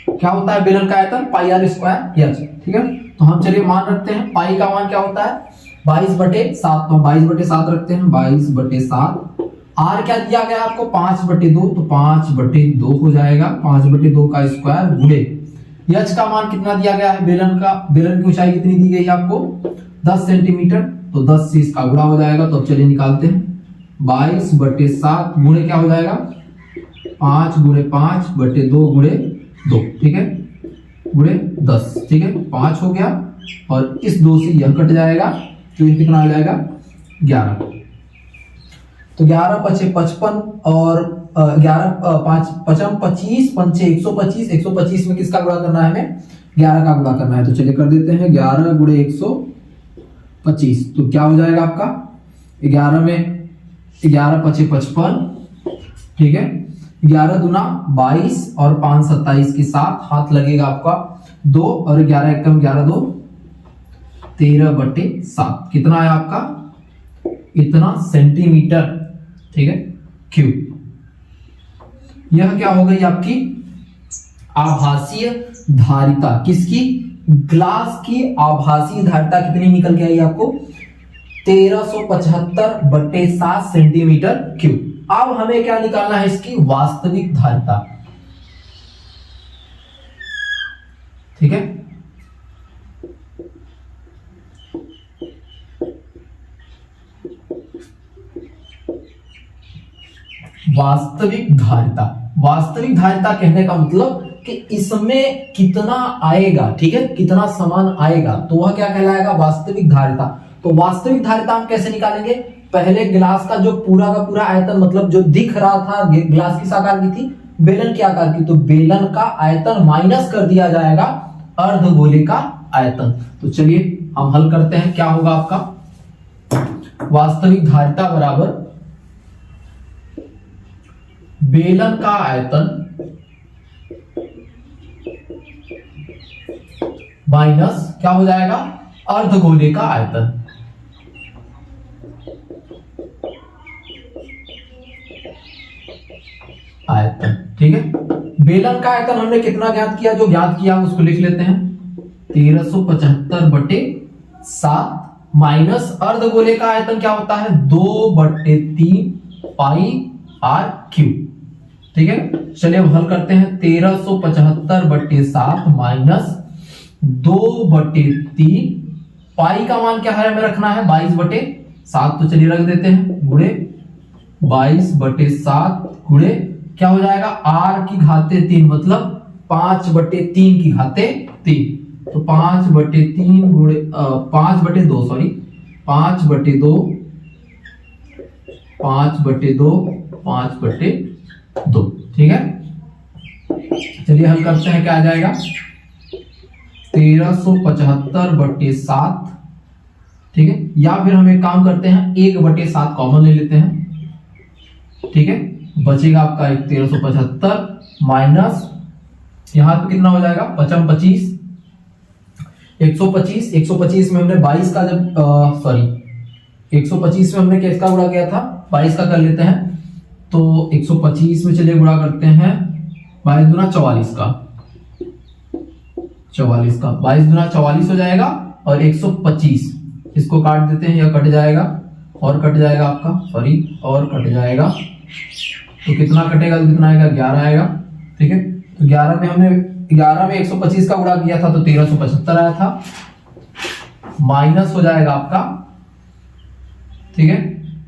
क्या होता है बेलन का आयतन पाई आर स्क्वायर एच। ठीक है, तो हम चलिए मान रखते हैं पाई का मान क्या होता है 22/7, तो 22/7 रखते हैं 22/7 आर क्या दिया गया आपको 5/2, तो 5/2 हो जाएगा, 5/2 का स्क्वायर गुणे यच का मान कितना दिया गया है, बेलन की ऊंचाई कितनी दी गई है आपको 10 सेंटीमीटर, तो 10 से इसका गुणा हो जाएगा। तो अब चलिए निकालते हैं 22/7 गुणे क्या हो जाएगा 5 गुणे 5/2 गुणे 2, ठीक है, गुणे 10, ठीक है, 5 हो गया और इस 2 से यह कट जाएगा तो ये कितना आ जाएगा 11। तो 11 पचे 55 और 11 5 55 25 पंचे 125, 125 में किसका गुणा करना है हमें 11 का गुणा करना है। तो चलिए कर देते हैं 11 गुणे 125, तो क्या हो जाएगा आपका 11 में 11 पचे 55, ठीक है, 11 दूना 22 और 5 27 के साथ हाथ लगेगा आपका 2 और 11 एकम 11 2 13/7 कितना है आपका इतना सेंटीमीटर, ठीक है, क्यूब। यह क्या हो गई आपकी आभासीय धारिता, किसकी ग्लास की आभासीय धारिता कितनी निकल के आई आपको 1375/7 सेंटीमीटर क्यूब। अब हमें क्या निकालना है इसकी वास्तविक धारिता, ठीक है, वास्तविक धारिता। वास्तविक धारिता कहने का मतलब कि इसमें कितना आएगा, ठीक है, कितना सामान आएगा, तो वह क्या कहलाएगा वास्तविक धारिता। तो वास्तविक धारिता हम कैसे निकालेंगे, पहले गिलास का जो पूरा का पूरा आयतन मतलब जो दिख रहा था गिलास किस आकार की थी बेलन के आकार की, तो बेलन का आयतन माइनस कर दिया जाएगा अर्धगोले का आयतन। तो चलिए हम हल करते हैं, क्या होगा आपका वास्तविक धारिता बराबर बेलन का आयतन माइनस क्या हो जाएगा अर्धगोले का आयतन। आयतन, ठीक है, बेलन का आयतन हमने कितना ज्ञात किया, जो ज्ञात किया उसको लिख लेते हैं 1375/7 माइनस अर्धगोले का आयतन क्या होता है 2/3 पाई आर क्यूब, ठीक है। चलिए अब हल करते हैं 1375/7 माइनस 2/3 पाई का मान क्या है हमें रखना है 22/7, तो चलिए रख देते हैं गुणे 22/7 गुणे क्या हो जाएगा r की घाते 3 मतलब 5/3 की घाते 3, तो 5/3 गुणे 5/2 सॉरी 5/2 5/2, ठीक है। चलिए हल करते हैं, क्या आ जाएगा 1375/7, ठीक है, या फिर हम एक काम करते हैं 1/7 कॉमन ले लेते हैं, ठीक है, बचेगा आपका 1375 माइनस यहां पे कितना हो जाएगा 25 125 में हमने 22 का जब सॉरी 125 में हमने किसका गुणा किया था 22 का कर लेते हैं, तो 125 में चलिए गुणा करते हैं 22 दूना 44 का 22 दूना 44 हो जाएगा और 125 इसको काट देते हैं, यह कट जाएगा और कट जाएगा आपका सॉरी और कट जाएगा, तो कितना कटेगा तो कितना आएगा 11 आएगा, ठीक है। तो 11 में हमने 125 का गुणा किया था तो 1375 आया था, माइनस हो जाएगा आपका, ठीक है,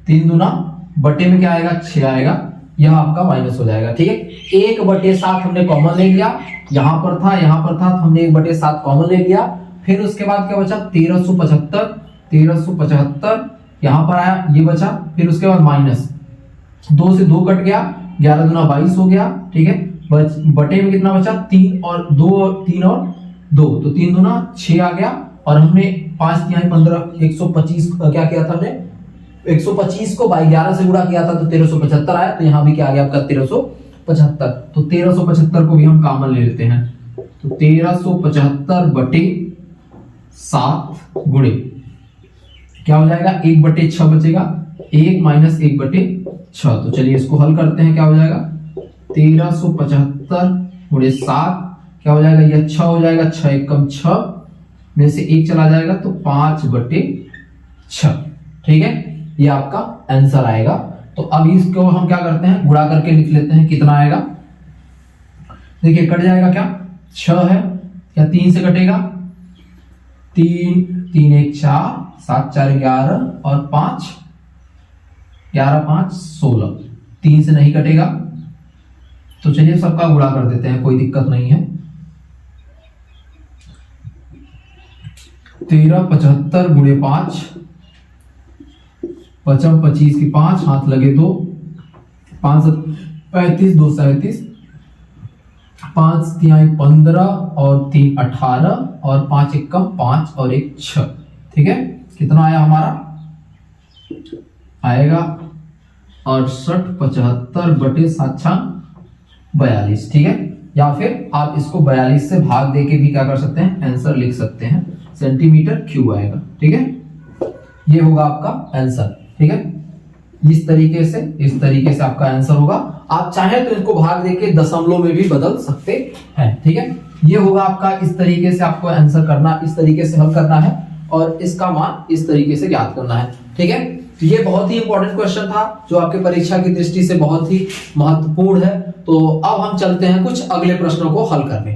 3 दूना बटे में क्या आएगा 6 आएगा, यह आपका माइनस हो जाएगा, ठीक है। 1/7 हमने कॉमन ले लिया, यहां पर था तो हमने 1/7 कॉमन ले लिया, फिर उसके बाद क्या बचा 1375 यहां पर आया ये बचा, फिर उसके बाद माइनस 2 से 2 कट गया 11 दूना 22 हो गया, ठीक है, बटे में कितना बचा 3 और 2 तो 3 दूना 6 आ गया, और हमने 5 3 15 125 क्या किया था हमने 125 को 11 से गुणा किया था तो 1375 आया, तो यहां भी क्या आ गया आपका 1375, तो 1375 को भी हम कॉमन ले लेते हैं, तो 1375/7 गुणे क्या हो जाएगा 1/6 बचेगा, 1 माइनस 1/6, तो चलिए इसको हल करते हैं, क्या हो जाएगा 1375 गुणे 7 क्या हो जाएगा यह 6 हो जाएगा, 6 एकम 6 में से 1 चला जाएगा तो 5/6, ठीक है, ये आपका आंसर आएगा। तो तो अब इसको हम क्या करते हैं, गुणा करके लिख लेते हैं, कितना आएगा। देखिए कट जाएगा क्या, 6 है या 3 से कटेगा, 3 3 1 4, 7 4 11 और 5 11 5 16, 3 से नहीं कटेगा, तो चलिए सबका गुणा कर देते हैं, कोई दिक्कत नहीं है। 13 75 गुणे 5, 55 25 की 5, हाथ लगे 2, 5 35 2 37, 5 3 15 और 3 18 और 5 1 5 और 1 6। ठीक है, कितना आया हमारा, आएगा 68 75 बटे 7 42। ठीक है, या फिर आप इसको 42 से भाग देके भी क्या कर सकते हैं, आंसर लिख सकते हैं, सेंटीमीटर क्यूब आएगा। ठीक है, ये होगा आपका आंसर। ठीक है, इस तरीके से आपका आंसर होगा। आप चाहे तो इसको भाग देके दशमलव में भी बदल सकते हैं। ठीक है, ये होगा आपका, इस तरीके से आपको आंसर करना, इस तरीके से हल करना है और इसका मान इस तरीके से ज्ञात करना है। ठीक है, तो ये बहुत ही इंपॉर्टेंट क्वेश्चन था जो आपके परीक्षा की दृष्टि से बहुत ही महत्वपूर्ण है। तो अब हम चलते हैं कुछ अगले प्रश्नों को हल करने।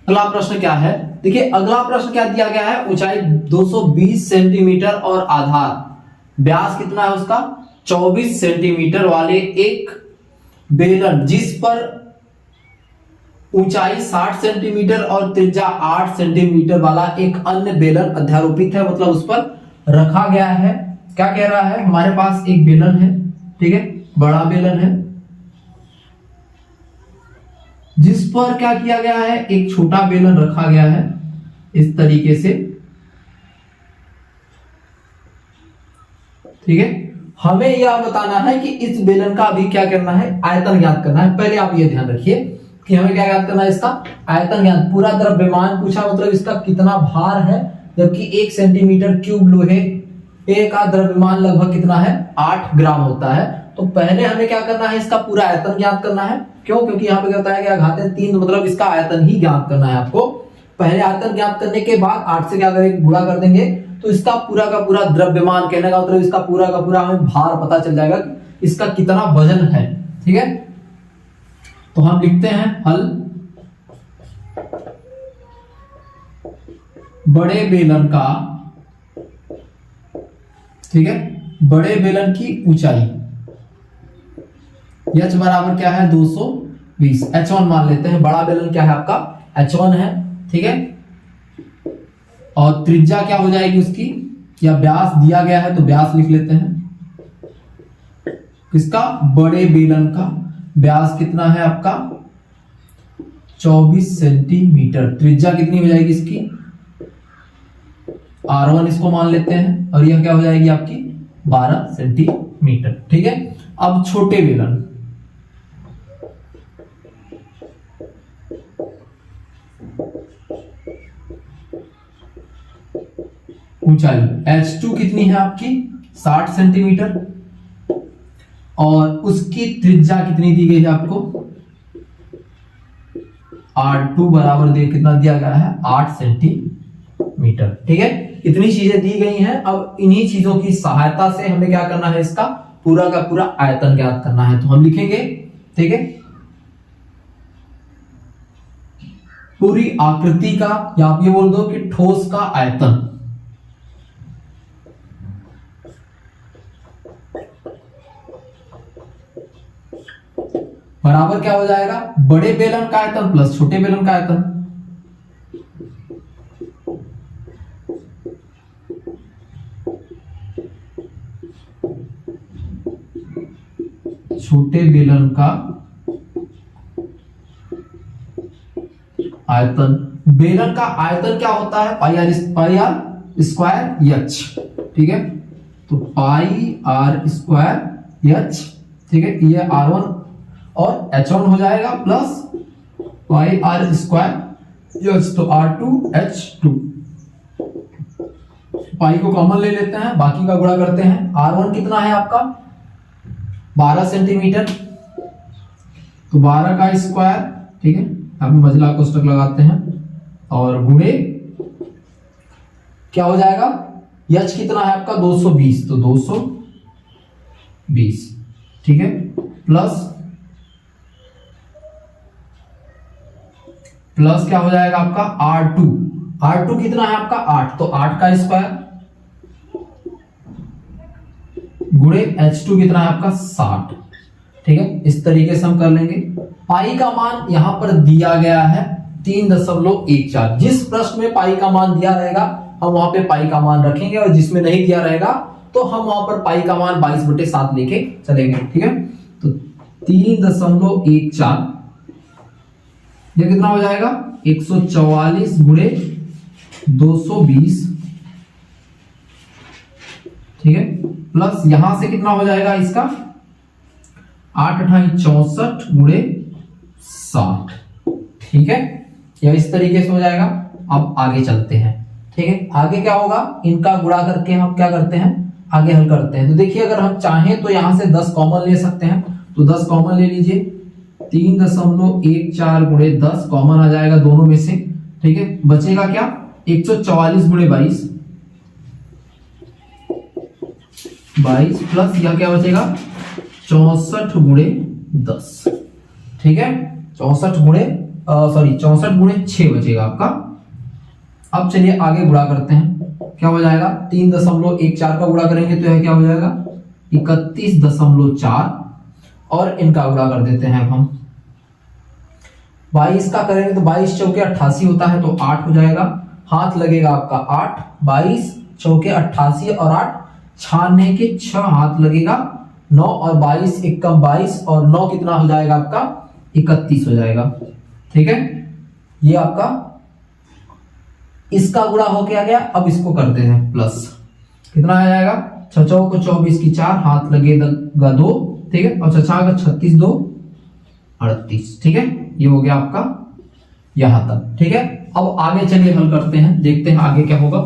अगला प्रश्न क्या है, देखिए अगला प्रश्न क्या दिया गया है, ऊंचाई 220 सेंटीमीटर और आधार व्यास कितना है उसका 24 सेंटीमीटर वाले एक बेलन जिस पर ऊंचाई 60 सेंटीमीटर और त्रिज्या 8 सेंटीमीटर वाला एक अन्य बेलन अध्यारोपित है, मतलब उस पर रखा गया है। क्या कह रहा है, हमारे पास एक बेलन है, ठीक है, बड़ा बेलन है, जिस पर क्या किया गया है, एक छोटा बेलन रखा गया है इस तरीके से। ठीक है, हमें यह बताना है कि इस बेलन का अभी क्या करना है, आयतन ज्ञात करना है। पहले आप ये ध्यान रखिए कि हमें क्या ज्ञात करना है, इसका आयतन ज्ञात। पूरा द्रव्यमान पूछा, मतलब इसका कितना भार है, जबकि 1 सेंटीमीटर क्यूब लोहे का द्रव्यमान लगभग कितना है, 8 ग्राम होता है। तो पहले हमें क्या करना है, इसका पूरा आयतन ज्ञात करना है। क्यों, क्योंकि यहाँ पे क्या होता है, क्या घाते 3, मतलब इसका आयतन ही ज्ञात करना है आपको। पहले आयतन ज्ञात करने के बाद 8 से क्या करेंगे, गुणा कर देंगे, तो इसका पूरा का पूरा द्रव्यमान, कहने का मतलब इसका पूरा का पूरा हमें भार पता चल जाएगा कि इसका कितना वजन है। ठीक है, तो हम लिखते हैं हल। बड़े बेलन का, ठीक है, बड़े बेलन की ऊंचाई h बराबर क्या है, 220, h1 मान लेते हैं। बड़ा बेलन क्या है आपका, h1 है। ठीक है, और त्रिज्या क्या हो जाएगी उसकी, या व्यास दिया गया है तो व्यास लिख लेते हैं। इसका बड़े बेलन का व्यास कितना है आपका 24 सेंटीमीटर। त्रिज्या कितनी हो जाएगी इसकी, R1 इसको मान लेते हैं, और यह क्या हो जाएगी आपकी 12 सेंटीमीटर। ठीक है, अब छोटे बेलन, ऊंचाई H2 कितनी है आपकी 60 सेंटीमीटर, और उसकी त्रिज्या कितनी दी गई है आपको, R2 बराबर दे कितना दिया गया है, 8 सेंटीमीटर। ठीक है, इतनी चीजें दी गई हैं। अब इन्हीं चीजों की सहायता से हमें क्या करना है, इसका पूरा का पूरा आयतन ज्ञात करना है। तो हम लिखेंगे, ठीक है, पूरी आकृति का, या आप ये बोल दो कि ठोस का आयतन बराबर क्या हो जाएगा, बड़े बेलन का आयतन प्लस छोटे बेलन का आयतन। छोटे बेलन का आयतन, बेलन का आयतन क्या होता है, पाई आर स्क्वायर एच। ठीक है, तो पाई आर स्क्वायर एच। ठीक है, ये R1 और H1 हो जाएगा plus pi R square H, तो R2H2। पाई को कॉमन ले लेते हैं, बाकी का गुणा करते हैं। R1 कितना है आपका 12 सेंटीमीटर, तो 12 का स्क्वायर। ठीक है, हम मझला कोष्टक लगाते हैं, और गुणे क्या हो जाएगा, H कितना है आपका 220, तो 220 ठीक है, प्लस क्या हो जाएगा आपका R2। R2 कितना है आपका 8, तो 8 का स्क्वायर गुणे H2 कितना है आपका 60। ठीक है, इस तरीके से हम कर लेंगे। पाई का मान यहां पर दिया गया है 3.14। जिस प्रश्न में पाई का मान दिया रहेगा हम वहां पे पाई का मान रखेंगे, और जिसमें नहीं दिया रहेगा तो हम वहां पर पाई का मान 22/7 लेके चलेंगे। ठीक है, तो 3.14 ये कितना हो जाएगा 144 गुणे 220। ठीक है, प्लस यहां से कितना हो जाएगा इसका 8×8 64 गुणे 60। ठीक है, या इस तरीके से हो जाएगा। अब आगे चलते हैं। ठीक है, आगे क्या होगा, इनका गुणा करके हम क्या करते हैं, आगे हल करते हैं। तो देखिए, अगर हम चाहें तो यहां से 10 कॉमन ले सकते हैं, तो 10 कॉमन ले लीजिए। 3.14 गुणे 10 कॉमन आ जाएगा दोनों में से। ठीक है, बचेगा क्या 144 गुणे 22 प्लस यह क्या बचेगा 64 गुणे 10। ठीक है, 64 गुणे 6 बचेगा आपका। अब चलिए आगे गुणा करते हैं। क्या हो जाएगा 3.14 का गुणा करेंगे तो यह क्या हो जाएगा 31.4, और इनका गुणा कर देते हैं अब हम 22 का करेंगे तो 22 चौके 88 होता है, तो 8 हो जाएगा। हाथ लगेगा आपका 8, 22 चौके 88 और 8 96 के 6 हाथ लगेगा 9, और 22 एकम 22 और 9 कितना हो जाएगा आपका 31 हो जाएगा। ठीक है, ये आपका इसका गुणा हो के आ गया। अब इसको करते हैं प्लस, कितना आ जाएगा 6 को 24 की 4 हाथ लगेगा 2। ठीक है, और 6 का 36 2 38। ठीक है, ये हो गया आपका यहां तक। ठीक है, अब आगे चलिए हल करते हैं, देखते हैं आगे क्या होगा।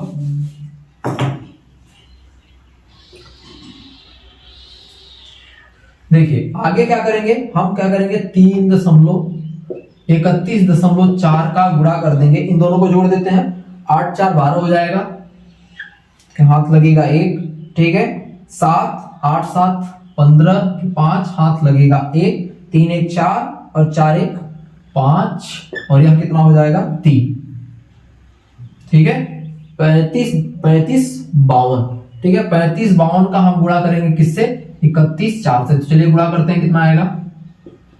देखिए आगे क्या करेंगे, हम क्या करेंगे 3.31.4 का गुणा कर देंगे, इन दोनों को जोड़ देते हैं। 8 4 12 हो जाएगा, हाथ लगेगा 1। ठीक है, 7 8 7 15 5 हाथ लगेगा 1, 3 1 4 और 4 1 5, और यह कितना हो जाएगा 3। ठीक है, 35 35 52। ठीक है, 35 52 का हम गुणा करेंगे किससे 31 4 से। तो चलिए गुणा करते हैं, कितना आएगा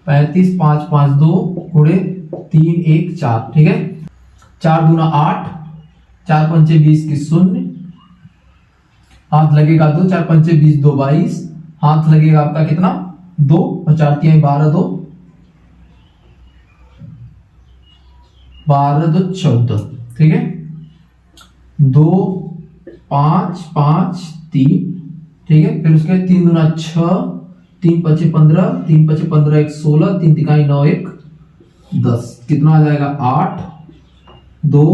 35 5 5 2 गुणे 3 1 4। ठीक है, 4 दूना 8, 4 पंचे 20 की 0, हाथ लगेगा 2, 4 पंचे 20 2 22, हाथ लगेगा आपका कितना 2, और 4 3 12 2 12 2 14। ठीक है, 2 5 5 3। ठीक है, फिर उसके 3 दूना 6, 3 5 15, 3 5 15 1 16, 3 तिकाई 9 1 10, कितना आ जाएगा 8 2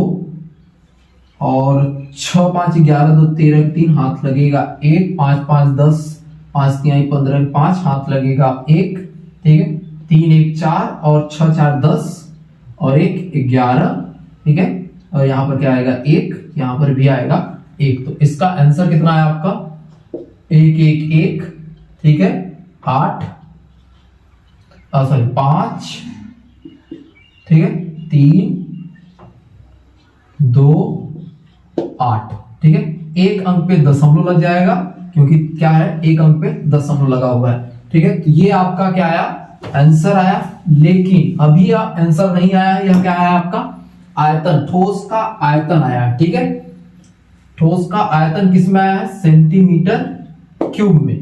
और 6 5 11 2 13 3 हाथ लगेगा 1, 5 5 10, 5 3 15 5 हाथ लगेगा 1। ठीक है, 3 1 4 और 6 4 10 और 1 11। ठीक है, और यहां पर क्या आएगा 1, यहां पर भी आएगा 1। तो इसका आंसर कितना है आपका 1 1 1। ठीक है, 8 5। ठीक है, 3 2 8। ठीक है, एक अंक पे दशमलव लग जाएगा, क्योंकि क्या है एक अंक पे दशमलव लगा हुआ है। ठीक है, तो ये आपका क्या आया आंसर आया। लेकिन अभी आंसर नहीं आया है, यह क्या आया आपका आयतन, ठोस का आयतन आया है। ठीक है, ठोस का आयतन किस में आया है सेंटीमीटर क्यूब में।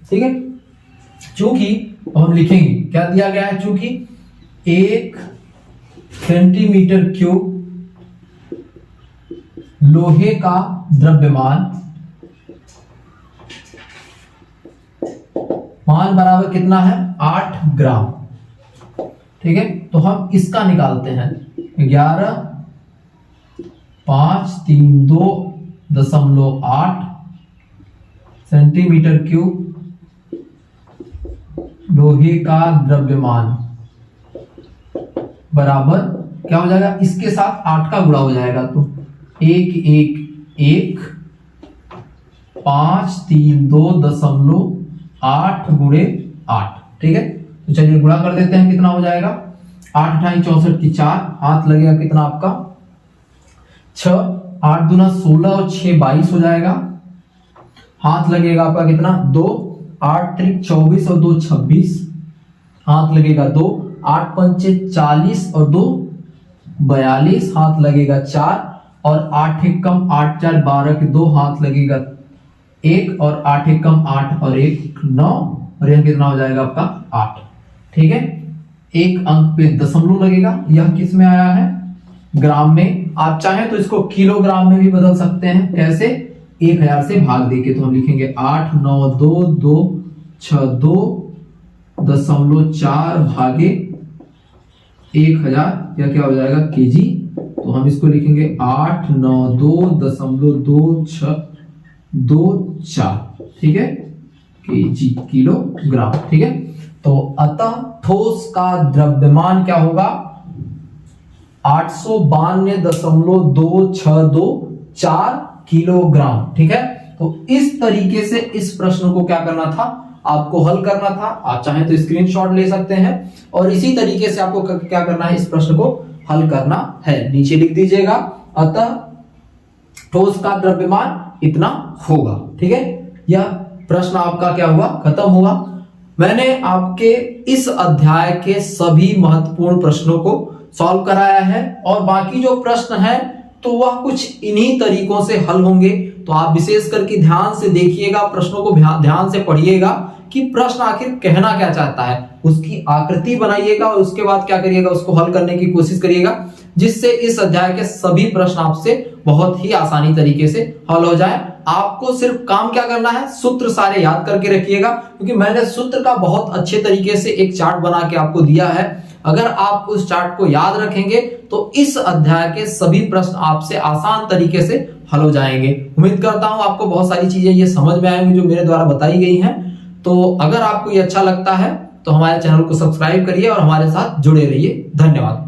ठीक है, चूंकि हम लिखेंगे क्या दिया गया है, चूंकि 1 सेंटीमीटर क्यूब लोहे का द्रव्यमान मान बराबर कितना है 8 ग्राम। ठीक है, तो हम इसका निकालते हैं 11 5 3 2.8 सेंटीमीटर क्यूब लोहे का द्रव्यमान बराबर क्या हो जाएगा, इसके साथ 8 का गुणा हो जाएगा, तो 1 1 1 5 3 2.8 गुणे ठीक है। तो चलिए गुणा कर देते हैं, कितना हो जाएगा 8 × 64 की 4, हाथ लगेगा कितना आपका 6, 8 दूना 16 और 6 22 हो जाएगा, हाथ लगेगा आपका कितना 2, 8 त्रिक 24 और 2 26, हाथ लगेगा 2, 8 पंचे 40 और 2 42, हाथ लगेगा 4 और 8 एक कम 8 4 12 के 2, हाथ लगेगा 1 और 8 एक कम 8 और 1 9 और यह कितना हो जाएगा आपका 8, ठीक है। एक अंक पे दशमलव लगेगा, यह किस में आया है ग्राम में। आप चाहें तो इसको किलोग्राम में भी बदल सकते हैं, कैसे 1000 से भाग देके, तो हम लिखेंगे 8 9 2 2 6 2.4 भागे 1000, यह क्या हो जाएगा केजी। तो हम इसको लिखेंगे 8 9 2.2624, ठीक है, केजी किलोग्राम, ठीक है। तो अतः ठोस का द्रव्यमान क्या होगा 892.2624 किलोग्राम, ठीक है। तो इस तरीके से इस प्रश्न को क्या करना था, आपको हल करना था। आप चाहें तो स्क्रीनशॉट ले सकते हैं और इसी तरीके से आपको क्या करना है, इस प्रश्न को हल करना है। नीचे लिख दीजिएगा अतः ठोस का द्रव्यमान इतना होगा, ठीक है। यह प्रश्न आपका क्या हुआ, खत्म हुआ। मैंने आपके इस अध्याय के सभी महत्वपूर्ण प्रश्नों को सॉल्व कराया है और बाकी जो प्रश्न है तो वह कुछ इन्हीं तरीकों से हल होंगे। तो आप विशेष करके ध्यान से देखिएगा, प्रश्नों को ध्यान से पढ़िएगा कि प्रश्न आखिर कहना क्या चाहता है, उसकी आकृति बनाइएगा और उसके बाद क्या करिएगा, उसको हल करने की कोशिश करिएगा, जिससे इस अध्याय के सभी प्रश्न आपसे बहुत ही आसानी तरीके से हल हो जाए। आपको सिर्फ काम क्या करना है, सूत्र सारे याद करके रखिएगा, क्योंकि मैंने सूत्र का बहुत अच्छे तरीके से एक चार्ट बना के आपको दिया है। अगर आप उस चार्ट को याद रखेंगे तो इस अध्याय के सभी प्रश्न आपसे आसान तरीके से हल हो जाएंगे। उम्मीद करता हूं आपको बहुत सारी चीजें ये समझ में आएंगी जो मेरे द्वारा बताई गई हैं। तो अगर आपको ये अच्छा लगता है तो हमारे चैनल को सब्सक्राइब करिए और हमारे साथ जुड़े रहिए। धन्यवाद।